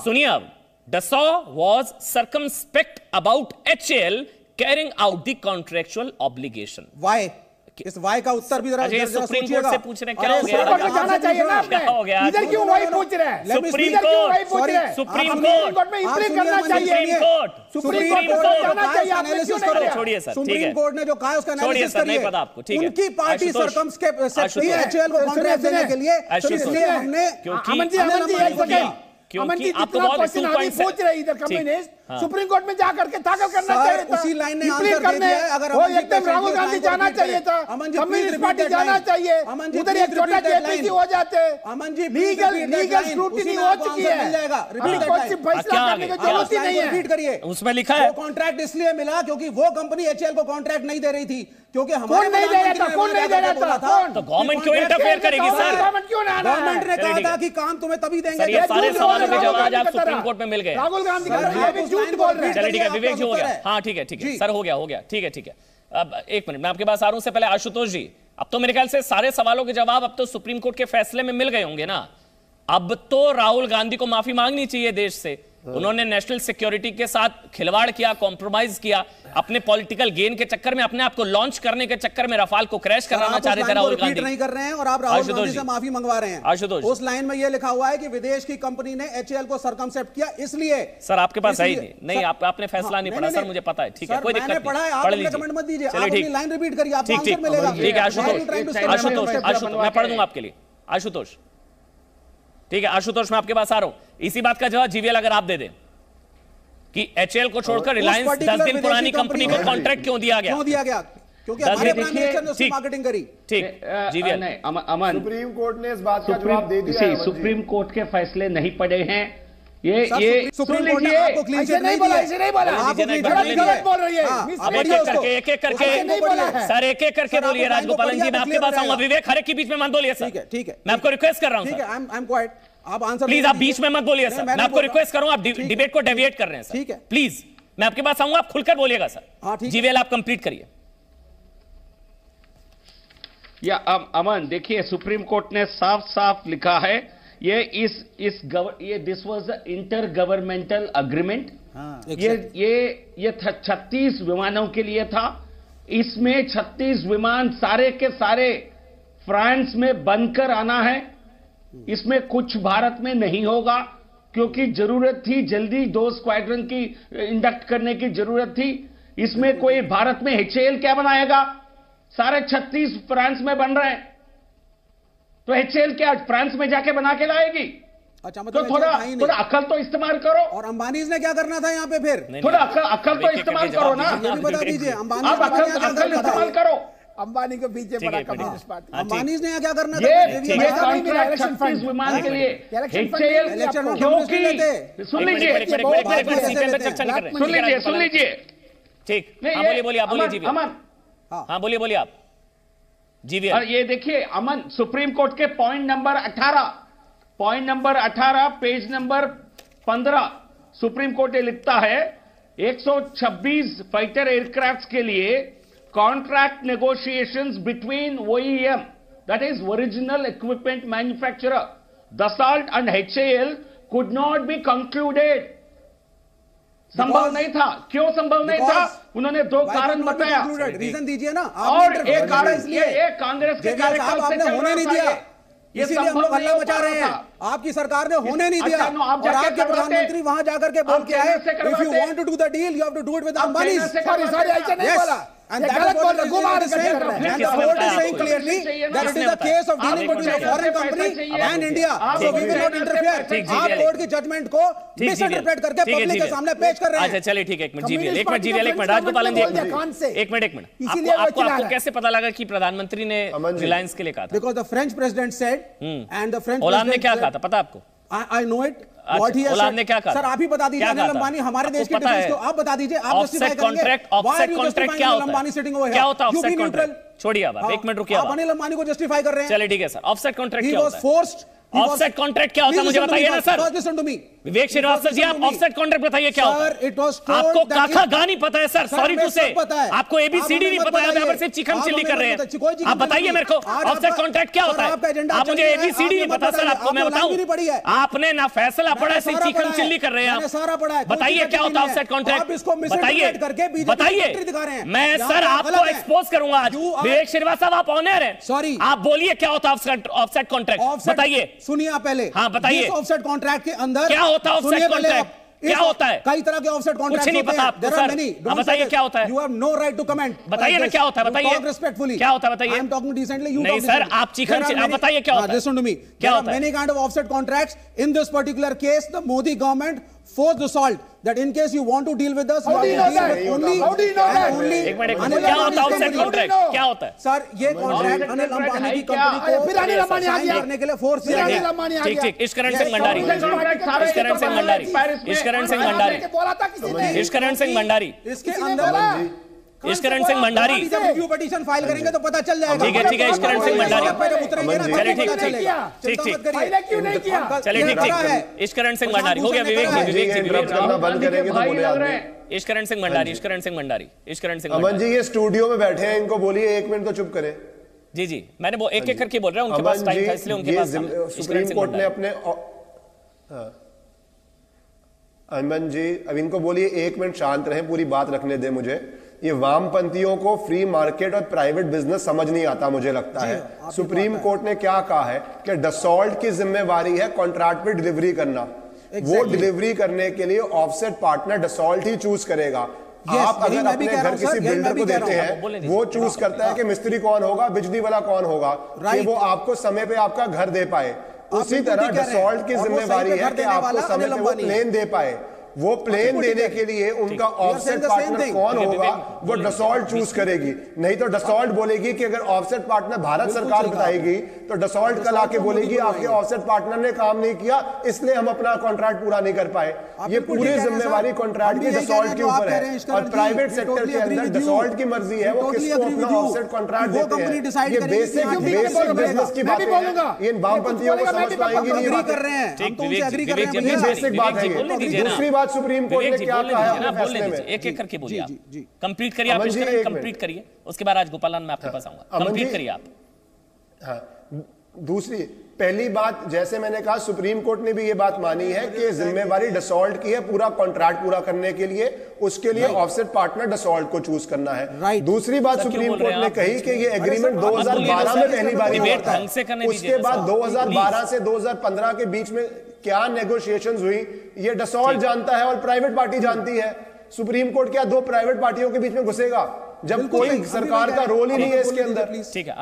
सुनिए अब, Dassault was circumspect about HAL carrying out the contractual obligation. Why? इस वाई का उत्तर भी जरा सुप्रीम कोर्ट से पूछ रहे हैं, क्या हो गया? सुप्रीम कोर्ट जाना चाहिए ना आपने, क्या हो गया? इधर क्यों वाई पूछ रहे हैं? सुप्रीम कोर्ट, सुप्रीम कोर्ट में इंप्लीमेंट करना चाहिए। सुप्रीम कोर्ट जाना चाहिए, आपने क्यों नहीं किया? छोड़िए सर, ठीक है, सुप्रीम कोर्ट ने जो कहा उसका एनालिसिस करिए। नहीं पता आपको, ठीक है, उनकी पार्टी सरकमस्पेक्ट एचएएल को कॉन्ट्रैक्ट देने के लिए, इसलिए हमने अमन जी एक सेकंड, अमन जी जितना क्वेश्चन अभी पूछ रहे इधर कम्युनिस्ट, सुप्रीम कोर्ट में जाकर के दाखिल करना चाहिए था, उसी लाइन ने आंसर दे दिया है। अगर वो एकदम राहुल गांधी जाना चाहिए था, कम्युनिस्ट पार्टी जाना चाहिए, उधर एक छोटा जेपीसी हो जाते, लीगल स्क्रूटिनी हो चुकी है, फैसला करने की जरूरत ही नहीं है। रिपीट करिए, उसमें लिखा है कॉन्ट्रैक्ट इसलिए मिला क्योंकि वो कंपनी एचएएल को कॉन्ट्रैक्ट नहीं दे रही थी, क्योंकि हमारे नहीं दे रहा था, कौन नहीं दे रहा था? तो गवर्नमेंट क्यों इंटरफेयर करेगी सर? गवर्नमेंट क्यों ना? गवर्नमेंट ने कहा था कि काम तुम्हें तभी देंगे। ये सारे सवालों के जवाब आज सुप्रीम कोर्ट में मिल गए। राहुल गांधी झूठ बोल रहे हैं। चलिए ठीक है, विवेक जी हो गया। हाँ ठीक है सर, हो गया ठीक है। अब एक मिनट, मैं आपके पास आ रहा हूं। से पहले आशुतोष जी, अब तो मेरे ख्याल से सारे सवालों के जवाब अब तो सुप्रीम कोर्ट के फैसले में मिल गए होंगे ना। अब तो राहुल गांधी को माफी मांगनी चाहिए देश से। उन्होंने नेशनल सिक्योरिटी के साथ खिलवाड़ किया, कॉम्प्रोमाइज किया, अपने पॉलिटिकल गेन के चक्कर में, अपने आप को लॉन्च करने के चक्कर में रफाल को क्रैश कराना चाह रहे थे राहुल गांधी। नहीं कर रहे हैं और आप राहुल गांधी से माफी मंगवा रहे हैं। आशुतोष, उस लाइन में यह लिखा हुआ है कि विदेश की कंपनी ने एचएएल को सरकमसेप्ट किया, इसलिए। सर आपके पास है ही नहीं, आपने फैसला नहीं पढ़ा सर, मुझे पता है। ठीक है, कोई दिक्कत नहीं, पढ़ लीजिए, कमेंट मत दीजिए, चलिए ठीक, लाइन रिपीट करिए, आपको ठीक आंसर मिलेगा। ठीक है आशुतोष, मैं पढ़ दूंगा आपके लिए। आशुतोष ठीक है, आशुतोष मैं आपके पास आ रहा हूं। इसी बात का जवाब जीवीएल अगर आप दे दें कि एचएएल को छोड़कर रिलायंस 10 दिन पुरानी कंपनी को कॉन्ट्रैक्ट क्यों दिया गया? क्योंकि हमारे प्राइम मिनिस्टर ने उसकी मार्केटिंग करी। ठीक, जीवीएल अमन, सुप्रीम कोर्ट ने इस बात का जवाब दे दिया है। सुप्रीम कोर्ट के फैसले नहीं पढ़े हैं। ये सुप्रीम कोर्ट ने आपको क्लीन चिट नहीं बोला, ऐसे नहीं बोला, आपको क्लीन चिट नहीं गलत बोल रही है। अब एक एक करके सर, एक एक करके बोलिए। राजगोपालन जी मैं आपके पास आऊंगा। विवेक हर एक के बीच में मत बोलिए सर। ठीक है, मैं आपको रिक्वेस्ट कर रहा हूं। ठीक है, आई एम क्वाइट। आप आंसर प्लीज, आप बीच में मत बोलिए सर। मैं आपको रिक्वेस्ट करूं, आप डिबेट को डेविएट कर रहे हैं सर। ठीक है, प्लीज मैं आपके पास आऊंगा, आप खुलकर बोलिएगा सर। जीवीएल आप कंप्लीट करिए। या अमन, देखिए सुप्रीम कोर्ट ने साफ साफ लिखा है, ये this was the inter governmental agreement. ये 36 विमानों के लिए था। इसमें 36 विमान सारे के सारे फ्रांस में बनकर आना है। इसमें कुछ भारत में नहीं होगा, क्योंकि जरूरत थी जल्दी 2 स्क्वाड्रन की इंडक्ट करने की जरूरत थी। इसमें कोई भारत में एचएएल क्या बनाएगा? सारे 36 फ्रांस में बन रहे हैं, तो एचएएल क्या फ्रांस में जाके बना के लाएगी? अच्छा, मतलब तो थोड़ा अकल तो इस्तेमाल करो। और अंबानी ने क्या करना था यहाँ पे? फिर थोड़ा अकल तो इस्तेमाल करो ना। ये भी बता दीजिए, अंबानी आप अकल इस्तेमाल करो। अंबानी को पीछे पड़ा कम्युनिस्ट पार्टी। अंबानी ने क्या करना था? ये कॉन्ट्रैक्ट 36 विमान के लिए एचएएल, क्योंकि सुन लीजिए ठीक, बोलिए आप बोलिए जीवीएल। अमन, हाँ बोलिए आप जीवीएल। ये देखिए अमन, सुप्रीम कोर्ट के point number 18 page number 15 supreme court ये लिखता है 126 फाइटर एयरक्राफ्ट के लिए contract negotiations between OEM, that is original equipment manufacturer, Dassault and HAL could not be concluded। संभव नहीं था। क्यों संभव नहीं था? उन्होंने 2 कारण बताया। रीजन दीजिए ना। और एक कारण ये कांग्रेस के कार्यकाल से चल होने नहीं दिया, इसीलिए हम लोग हल्ला मचा रहे हैं। आपकी सरकार ने होने नहीं दिया, और आपके प्रधानमंत्री वहां जाकर के बोल के आए, if you want to do the deal you have to do it with Ambani. Sorry ऐसा नहीं बोला, and that is what the court is saying clearly that it is a case of dealing between a foreign company and India, so we will not interfere। आप कोर्ट की जजमेंट को मिसइंटरप्रेट करके पब्लिक के सामने पेश कर रहे हैं। अच्छा चलिए ठीक है, एक मिनट राजगोपालन जी, एक मिनट आपको कैसे पता लगा कि प्रधानमंत्री ने रिलायंस के लिए कहा था? Because the French president said and the French Hollande ने क्या कहा था पता आपको? I know it। What he has said, ने क्या कहा? सर आप ही बता दीजिए। अनिल अंबानी हमारे देश के डिफेंस को आप बता दीजिए, आप जस्टिफाई करेंगे। ऑफसेट कॉन्ट्रैक्ट क्या होता है? क्या होता है ऑफसेट कॉन्ट्रैक्ट? छोड़िए आप, एक मिनट रुकिए। आप अनिल अंबानी को जस्टिफाई कर रहे हैं। चलिए ठीक है सर, ऑफसेट कॉन्ट्रैक्ट क्या होता है? ऑफसेट कॉन्ट्रैक्ट क्या होता है मुझे बताइए ना सर। विवेक श्रीवास्तव जी, आप ऑफसेट कॉन्ट्रैक्ट बताइए क्या होता है? आपको काका गा नहीं पता है सर, सॉरी टू से। आपको ABCD नहीं पता है, यहाँ पर सिर्फ चिकन चिल्ली कर रहे हैं। आप बताइए मेरे को ऑफसेट कॉन्ट्रैक्ट क्या होता है? आप मुझे ABCD नहीं पता सर, आपको मैं बताऊं, आपने ना फैसला पढ़ा, सिर्फ चिकन चिल्ली कर रहे हैं आप। बताइए क्या होता है ऑफसेट कॉन्ट्रैक्ट? बताइए। मैं सर आपको एक्सपोज करूंगा आज। विवेक श्रीवास्तव आप ऑनर हैं, सॉरी आप बोलिए क्या होता है ऑफसेट कॉन्ट्रैक्ट? बताइए। सुनिए आप पहले। हाँ बताइए। ऑफसेट कॉन्ट्रैक्ट के अंदर क्या होता है ऑफसेट कॉन्ट्रैक्ट? क्या होता है? कई तरह के ऑफसेट कॉन्ट्रैक्ट कुछ नहीं पता आपको सर, बताइए क्या होता है? You have no right to comment. बताइए ना क्या होता है, बताइए रिस्पेक्टफुली। क्या होता है बताइए? I am talking decently, you नहीं सर, आप चिकन आप बताइए क्या होता है? लिसन टू मी, क्या होता है? Many kind of offset contracts. In this particular case the Modi government forced Dassault that in case you want to deal with us, how do you know that? only एक मिनट क्या होता है ऑफसेट कॉन्ट्रैक्ट? क्या होता है सर? ये कॉन्ट्रैक्ट अनिल अंबानी की कंपनी को फिर अनिल अंबानी आ गया करने के लिए फोर्स से अनिल अंबानी आ गया। ठीक, ईश्वरन सिंह भंडारी, ईश्वरन सिंह भंडारी, ईश्वरन सिंह भंडारी, ईश्वरन सिंह भंडारी। इसके अंदर Ishkaran Singh Bhandari, review petition file करेंगे तो पता चल जाएगा। ठीक है इश्करण सिंह भंडारी, चलिए ठीक चलिए ठीक इश्करण सिंह भंडारी हो गया। विवेक इश्करण सिंह भंडारी, इश्करण सिंह भंडारी, इश्करण सिंह अमन जी ये स्टूडियो में बैठे हैं, इनको बोलिए 1 मिनट तो चुप करें। जी जी मैंने वो एक एक करके बोल रहा हूं, उनके पास टाइम था इसलिए उनके पास सुप्रीम कोर्ट ने अपने अमन जी अब इनको बोलिए 1 मिनट शांत रहें, पूरी बात रखने दें मुझे। ये वामपंथियों को फ्री मार्केट और प्राइवेट बिजनेस समझ नहीं आता मुझे लगता है। सुप्रीम कोर्ट ने क्या कहा है कि डसॉल्ट की जिम्मेवारी है कॉन्ट्रैक्ट पे डिलीवरी करना। वो डिलीवरी करने के लिए ऑफसेट पार्टनर डसॉल्ट ही चूज करेगा। आप अगर अपने घर किसी बिल्डर को देते हैं, वो चूज करता है कि मिस्त्री कौन होगा, बिजली वाला कौन होगा, कि वो आपको समय पे आपका घर दे पाए। उसी तरह डसॉल्ट की जिम्मेवारी है कि आपको समय पे वो प्लेन दे पाए। वो प्लेन देने के लिए उनका ऑफसेट पार्टनर कौन होगा वो डसॉल्ट चूज करेगी। नहीं तो डसॉल्ट बोलेगी कि अगर ऑफसेट पार्टनर भारत सरकार बताएगी तो डसॉल्ट कल आके बोलेगी आपके ऑफसेट पार्टनर ने काम नहीं किया इसलिए हम अपना कॉन्ट्रैक्ट पूरा नहीं कर पाए। ये पूरी जिम्मेवारी कॉन्ट्रैक्ट की डसॉल्ट के ऊपर है और प्राइवेट सेक्टर के अंदर डसॉल्ट की मर्जी है वो किसको अपना ऑफसेट कॉन्ट्रैक्ट देते हैं। ये बेसिक बिजनेस की बात है, इन वामपंथियों को समझ पाएंगे नहीं ये बेसिक बात है। दूसरी बात सुप्रीम कोर्ट ने क्या कहा है अपने फैसले में, एक एक करके बोलिए आप, कंप्लीट करिए आप, कंप्लीट करिए, उसके बाद राजगोपालन मैं आपके पास आऊंगा, कंप्लीट करिए आप। हाँ दूसरी पहली बात जैसे मैंने कहा सुप्रीम कोर्ट ने भी ये बात मानी है कि जिम्मेवारी डसॉल्ट की है पूरा कॉन्ट्रैक्ट पूरा करने के लिए, उसके लिए ऑफसेट पार्टनर डसॉल्ट को चूज करना है। दूसरी बात सुप्रीम कोर्ट ने कही कि ये एग्रीमेंट 2012 में पहली बार हुआ था, उसके बाद 2012 से 2015 के बीच में क्या नेगोशिएशंस हुई ये डसॉल्ट जानता है और प्राइवेट पार्टी जानती है। सुप्रीम कोर्ट क्या 2 प्राइवेट पार्टियों के बीच में घुसेगा जब कोई सरकार का रोल ही नहीं है इसके अंदर।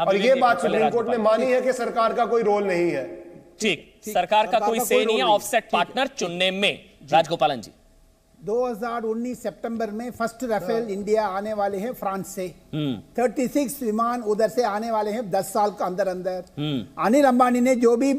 और ये बात सुप्रीम कोर्ट ने मानी है कि सरकार का कोई रोल नहीं है। ठीक, सरकार का कोई से नहीं है ऑफसेट पार्टनर चुनने में। राजगोपालन जी 2019 सितंबर में फर्स्ट राफेल इंडिया आने वाले हैं फ्रांस से, 36 विमान उधर से आने वाले हैं 10 साल का अंदर अंदर। अनिल अंबानी ने जो भी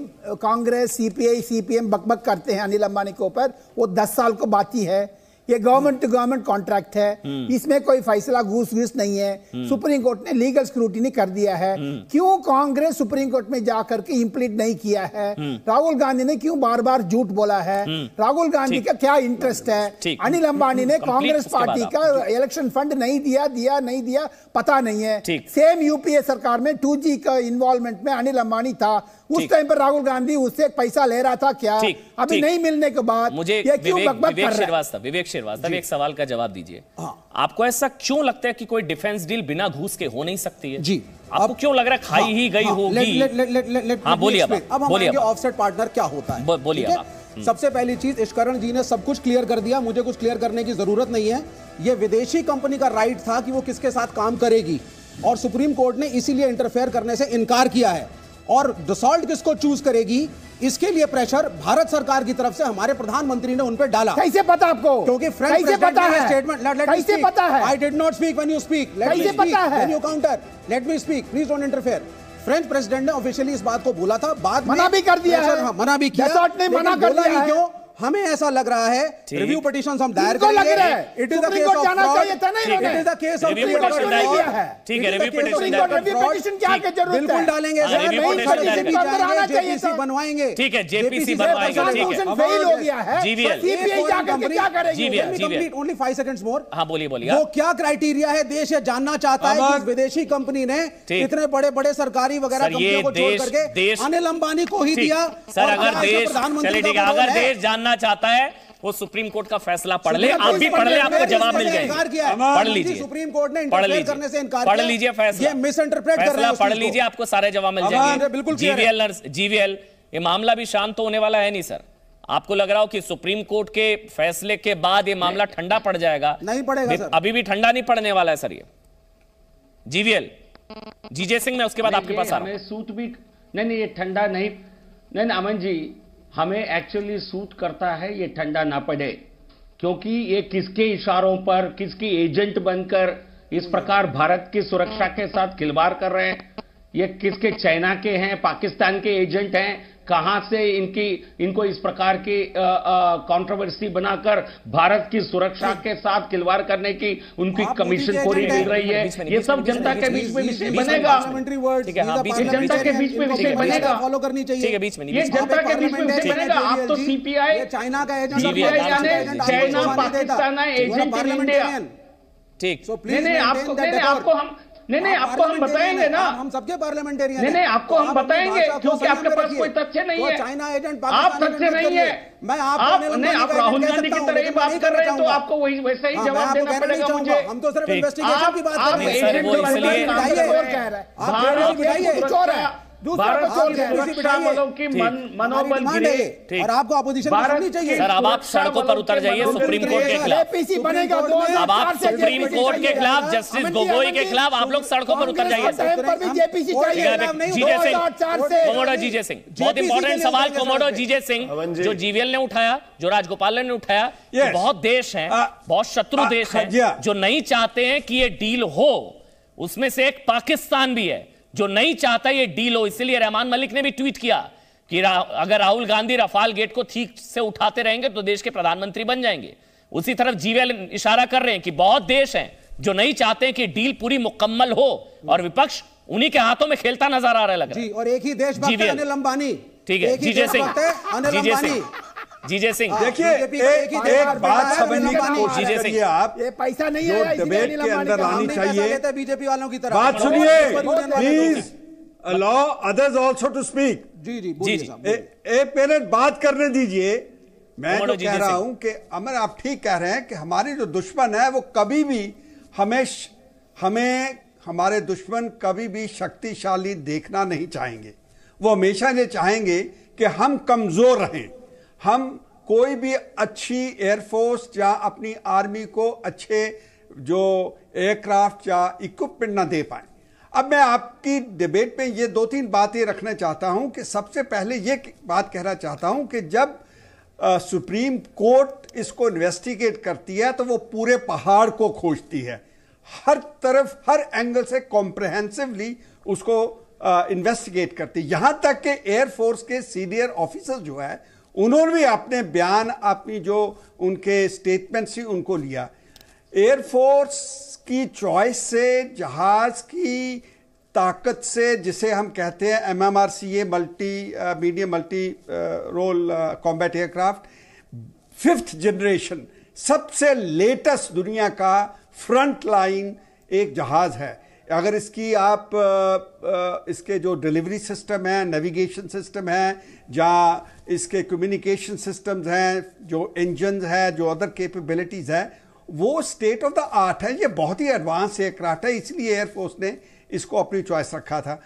कांग्रेस सीपीआई सीपीएम बकबक करते हैं अनिल अंबानी के ऊपर वो 10 साल को बाकी है। ये गवर्नमेंट टू गवर्नमेंट कॉन्ट्रैक्ट है, इसमें कोई फैसला घूस घूस नहीं है। सुप्रीम कोर्ट ने लीगल स्क्रूटिनी कर दिया है। क्यों कांग्रेस सुप्रीम कोर्ट में जाकर के इंप्लीड नहीं किया है? राहुल गांधी ने क्यों बार बार झूठ बोला है? राहुल गांधी का क्या इंटरेस्ट है? अनिल अंबानी ने कांग्रेस पार्टी का इलेक्शन फंड नहीं दिया पता नहीं है। सेम यूपीए सरकार में 2G का इन्वॉल्वमेंट में अनिल अंबानी था, उस टाइम पर राहुल गांधी उससे पैसा ले रहा था क्या? अभी नहीं मिलने के बाद मुझे विवेक श्रीवास्तव एक सवाल का जवाब दीजिए। आपको ऐसा क्यों लगता है कि कोई डिफेंस डील बिना घूस के हो नहीं सकती है? जी आपको क्यों लग रहा है खाई ही गई होगी? हाँ बोलिए अब बोलिए ऑफसेट पार्टनर क्या होता है, बोलिए अब। सबसे पहली चीज इश्करण जी ने सब कुछ क्लियर कर दिया, मुझे कुछ क्लियर करने की जरूरत नहीं है। यह विदेशी कंपनी का राइट था कि वो किसके साथ काम करेगी और सुप्रीम कोर्ट ने इसीलिए इंटरफेयर करने से इनकार किया है। और डसॉल्ट किसको चूज करेगी इसके लिए प्रेशर भारत सरकार की तरफ से हमारे प्रधानमंत्री ने उन पर डाला। कैसे पता आपको? क्योंकि फ्रेंच प्रेसिडेंट ने स्टेटमेंट कैसे पता है? I did not speak when you speak, let me speak when you counter, let me speak, please don't interfere. French president ने ऑफिशियली इस बात को बोला था, बाद में मना भी कर दिया है। मना भी किया, डसॉल्ट ने मना कर दिया है। क्यों? हमें ऐसा लग रहा है रिव्यू पिटीशन हम दायर करेंगे, it is the case of जाना चाहिए था नहीं, it is the case of ठीक है रिव्यू पिटीशन क्या के जरूरत है? बिल्कुल डालेंगे, जेपीसी बनवाएंगे। ठीक है जेपीसी बनवाएंगे, ठीक है फेल हो गया है। जीवीएल सीपीआई जाकर के क्या करेगी? जीवीएल ओनली 5 सेकंड्स मोर। हाँ बोलिए वो क्या क्राइटेरिया है देश ये जानना चाहता है कि विदेशी कंपनी ने इतने बड़े बड़े सरकारी वगैरह कंपनियों को छोड़ करके अनिल अंबानी को ही दिया। सर अगर देश जानना चाहता है वो सुप्रीम कोर्ट का फैसला पढ़ ले, आप भी पढ़ ले, आपको जवाब मिल जाएगा। पढ़ लीजिए, सुप्रीम कोर्ट ने इंटरफेयर करने से इनकार किया। पढ़ लीजिए फैसला, ये मिस इंटरप्रेट कर रहे हैं, पढ़ लीजिए, आपको सारे जवाब मिल जाएंगे। जीवीएल ये मामला भी शांत होने वाला है नहीं सर? आपको लग रहा हो कि सुप्रीम कोर्ट के फैसले के बाद ये मामला ठंडा पड़ जाएगा? नहीं पड़ेगा सर, अभी भी ठंडा नहीं पड़ने वाला है सर ये। जीवीएल जीजे सिंह में उसके बाद आपके पास आ रहा हूं। सूट भी नहीं ये ठंडा नहीं अमन जी, हमें एक्चुअली सूट करता है ये ठंडा ना पड़े, क्योंकि ये किसके इशारों पर किसकी एजेंट बनकर इस प्रकार भारत की सुरक्षा के साथ खिलवाड़ कर रहे हैं। ये किसके? चाइना के हैं, पाकिस्तान के एजेंट हैं, कहां से इनको इस प्रकार की कंट्रोवर्सी बनाकर भारत की सुरक्षा के साथ खिलवाड़ करने की उनकी कमीशन खोरी मिल रही है। ये सब जनता के बीच में विषय बनेगा, जनता के बीच में विषय बनेगा, फॉलो करनी चाहिए, ये जनता के बीच में विषय बनेगा। आप तो सीपीआई चाइना का agent, China Pakistan agent in India. ठीक, नहीं, आपको हम बताएंगे ना, हम सबके पार्लियामेंटेरियन नहीं, आपको हम बताएंगे, क्योंकि आपके पास कोई तथ्य नहीं है। चाइना एजेंट आप तथ्य नहीं है, आप राहुल गांधी की तरह ही बात कर रहे हैं, तो आपको वैसे ही जवाब देना पड़ेगा मुझे। हम तो सिर्फ इन्वेस्टिगेशन की बात कर रहे हैं। भारत की सुरक्षा बलों की मनोबल गिरे और आपको अपोजिशन करनी चाहिए। सर अब आप सड़कों पर उतर जाइए सुप्रीम कोर्ट के खिलाफ। अब आप सुप्रीम कोर्ट के खिलाफ, जस्टिस गोगोई के खिलाफ आप लोग सड़कों पर उतर जाइए। कोमोडो जीजे सिंह, बहुत इंपॉर्टेंट सवाल कोमोडो जीजे सिंह, जो जीवीएल ने उठाया, जो राजगोपाल ने उठाया। बहुत देश हैं, बहुत शत्रु देश हैं जो नहीं चाहते हैं कि ये डील हो। उसमें से एक पाकिस्तान भी है जो नहीं चाहता ये डील हो। इसलिए रहमान मलिक ने भी ट्वीट किया कि अगर राहुल गांधी रफाल गेट को ठीक से उठाते रहेंगे तो देश के प्रधानमंत्री बन जाएंगे। उसी तरफ जीवीएल इशारा कर रहे हैं कि बहुत देश हैं जो नहीं चाहते हैं कि डील पूरी मुकम्मल हो, और विपक्ष उन्हीं के हाथों में खेलता नजर आ रहा है लग रहा है। और एक ही देश भक्त अनिल अंबानी। ठीक है, जीजे सिंह, जीजे सिंह, देखिए एक बात समझने की कोशिश करिए आप। ये पैसा नहीं जो है डिबेट के अंदर लानी चाहिए, बीजेपी वालों की तरफ बात सुनिए please, allow others also to speak. जी एक मिनट बात करने दीजिए। मैं जो कह रहा हूं कि अमर आप ठीक कह रहे हैं कि हमारे जो दुश्मन है वो कभी भी हमारे दुश्मन कभी भी शक्तिशाली देखना नहीं चाहेंगे। वो हमेशा ये चाहेंगे कि हम कमजोर रहें, हम कोई भी अच्छी एयरफोर्स या अपनी आर्मी को अच्छे जो एयरक्राफ्ट या इक्विपमेंट ना दे पाए। अब मैं आपकी डिबेट में ये 2-3 बातें रखना चाहता हूं कि सबसे पहले ये बात कहना चाहता हूं कि जब सुप्रीम कोर्ट इसको इन्वेस्टिगेट करती है तो वो पूरे पहाड़ को खोजती है, हर तरफ हर एंगल से कॉम्प्रहेंसिवली उसको इन्वेस्टिगेट करती है। यहां तक कि एयरफोर्स के सीनियर ऑफिसर जो है उन्होंने भी अपने बयान, अपनी जो उनके स्टेटमेंट्स थी उनको लिया। एयरफोर्स की चॉइस से, जहाज की ताकत से, जिसे हम कहते हैं MMRCA medium multi role combat aircraft, 5th generation सबसे लेटेस्ट दुनिया का फ्रंट लाइन एक जहाज है। अगर इसकी आप इसके जो डिलीवरी सिस्टम है, नेविगेशन सिस्टम है, जहाँ इसके कम्युनिकेशन सिस्टम्स हैं, जो इंजन है, जो अदर कैपेबिलिटीज़ है, वो स्टेट ऑफ द आर्ट है। ये बहुत ही एडवांस एयरक्राफ्ट है, इसलिए एयरफोर्स ने इसको अपनी चॉइस रखा था।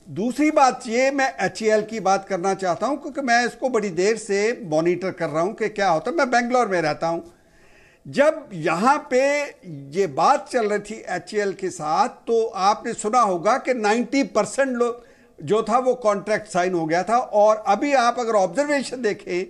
दूसरी बात ये, मैं HAL की बात करना चाहता हूँ क्योंकि मैं इसको बड़ी देर से मॉनिटर कर रहा हूँ कि क्या होता है। मैं बेंगलोर में रहता हूँ। जब यहाँ पे ये बात चल रही थी HAL के साथ, तो आपने सुना होगा कि 90% लोग जो था वो कॉन्ट्रैक्ट साइन हो गया था। और अभी आप अगर ऑब्जर्वेशन देखें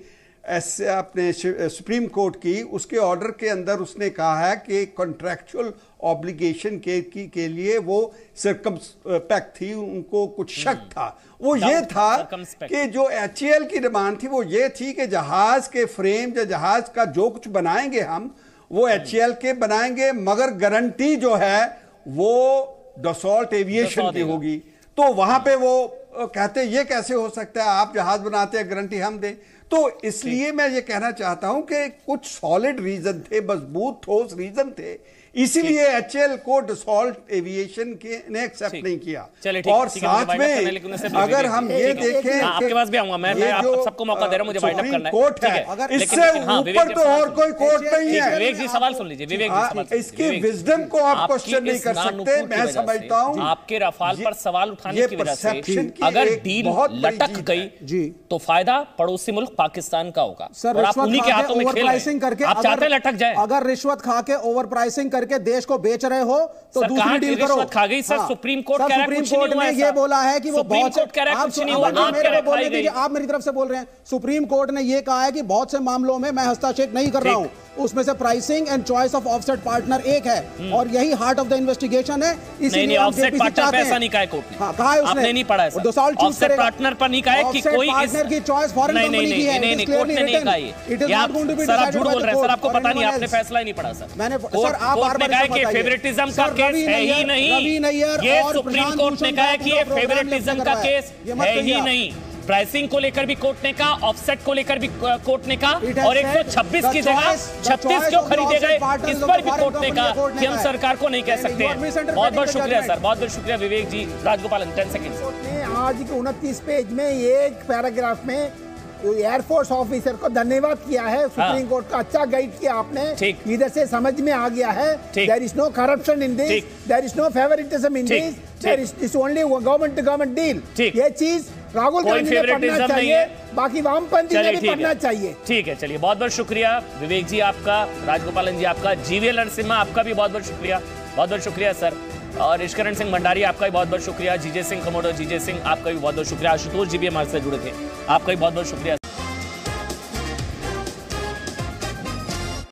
ऐसे अपने सुप्रीम कोर्ट की, उसके ऑर्डर के अंदर उसने कहा है कि कॉन्ट्रैक्चुअल ऑब्लिगेशन के लिए वो सर्कमस्पेक्ट थी, उनको कुछ शक था। वो ये था कि जो HAL की डिमांड थी वो ये थी कि जहाज के फ्रेम या जहाज का जो कुछ बनाएंगे हम, वो HAL के बनाएंगे, मगर गारंटी जो है वो डसॉल्ट एविएशन की होगी। तो वहां पे वो कहते ये कैसे हो सकता है, आप जहाज बनाते हैं गारंटी हम दें। तो इसलिए मैं ये कहना चाहता हूं कि कुछ सॉलिड रीजन थे, मजबूत ठोस रीजन थे, इसीलिए HAL को डसॉल्ट एविएशन के ने एक्सेप्ट नहीं किया। और साथ में अगर हम ये देखें, आपके पास भी आऊंगा मैं सबको मौका दे रहा हूं, मुझे वाइंड अप करना है। कोर्ट है, इससे ऊपर तो और कोई कोर्ट नहीं है। विवेक जी सवाल सुन लीजिए। विवेक जी, इसकी विजडम को आप क्वेश्चन नहीं कर सकते। मैं समझता हूं आपके रफाल पर सवाल उठाने की वजह से अगर डील लटक गई तो फायदा पड़ोसी मुल्क पाकिस्तान का होगा, और आप उन्हीं के हाथों में खेल रहे हैं। आप चाहते हैं लटक जाए। अगर रिश्वत खा के ओवर प्राइसिंग करके देश को बेच रहे हो तो दूसरी डील करो। खा गई सर, सुप्रीम कोर्ट कह रहा है कुछ नहीं हुआ। ये बोला है कि वो बहुत कुछ नहीं हुआ। आप मेरी तरफ से बोल रहे हैं। सुप्रीम कोर्ट ने ये कहा है कि बहुत से मामलों में मैं हस्तक्षेप नहीं कर रहा हूं। उसमें से pricing and choice of offset partner एक है और यही हार्ट ऑफ द इन्वेस्टिगेशन है। नहीं, ऑफसेट पार्टनर पे ऐसा नहीं कहा है कोर्ट ने। कहा है उसने, आपने नहीं पढ़ा है सर। 2 साल चूज करेगा। पार्टनर पर नहीं कहा है कि कोई पार्टनर की चॉइस फॉरेन कंपनी की है। नहीं, कोर्ट ने नहीं कहा ये। सर आप झूठ बोल रहे हैं सर, आपको पता नहीं, आपने फैसला ही नहीं पढ़ा सर। मैंने सर आप कोर्ट ने कहा है कि फेवरेटिज्म का केस है ही नहीं। ये सुप्रीम कोर्ट ने कहा है कि ये फेवरेटिज्म का केस है ही नहीं। प्राइसिंग को लेकर भी कोर्ट ने कहा, ऑफसेट को लेकर भी कोर्ट ने कहा, और 126 की जगह 36 क्यों खरीदे गए इस पर भी कोर्ट ने कहा कि हम सरकार को नहीं कह सकते हैं। बहुत बहुत शुक्रिया सर, बहुत बहुत शुक्रिया विवेक जी। राजगोपालन 10 सेकंड। कोर्ट ने आज के 29 पेज में एक पैराग्राफ में एयरफोर्स ऑफिसर को धन्यवाद किया है। सुप्रीम कोर्ट का अच्छा गाइड किया आपने, इधर से समझ में आ गया है। There is no corruption in this, there is no favouritism in this, there is only government to government deal. ये चीज राहुल गांधी ने पढ़ना चाहिए, बाकी वामपंथी ने भी पढ़ना चाहिए। ठीक है, चलिए बहुत बहुत शुक्रिया विवेक जी आपका, राजगोपालन जी आपका, जीवीएल नरसिम्हा आपका भी बहुत बहुत शुक्रिया, बहुत बहुत शुक्रिया सर। और ईश्वरण सिंह भंडारी आपका भी बहुत बहुत शुक्रिया। जीजे सिंह कमोडो, जीजे सिंह आपका भी बहुत बहुत शुक्रिया। आशुतोष जी भी हमारे साथ जुड़े थे, आपका भी बहुत बहुत शुक्रिया।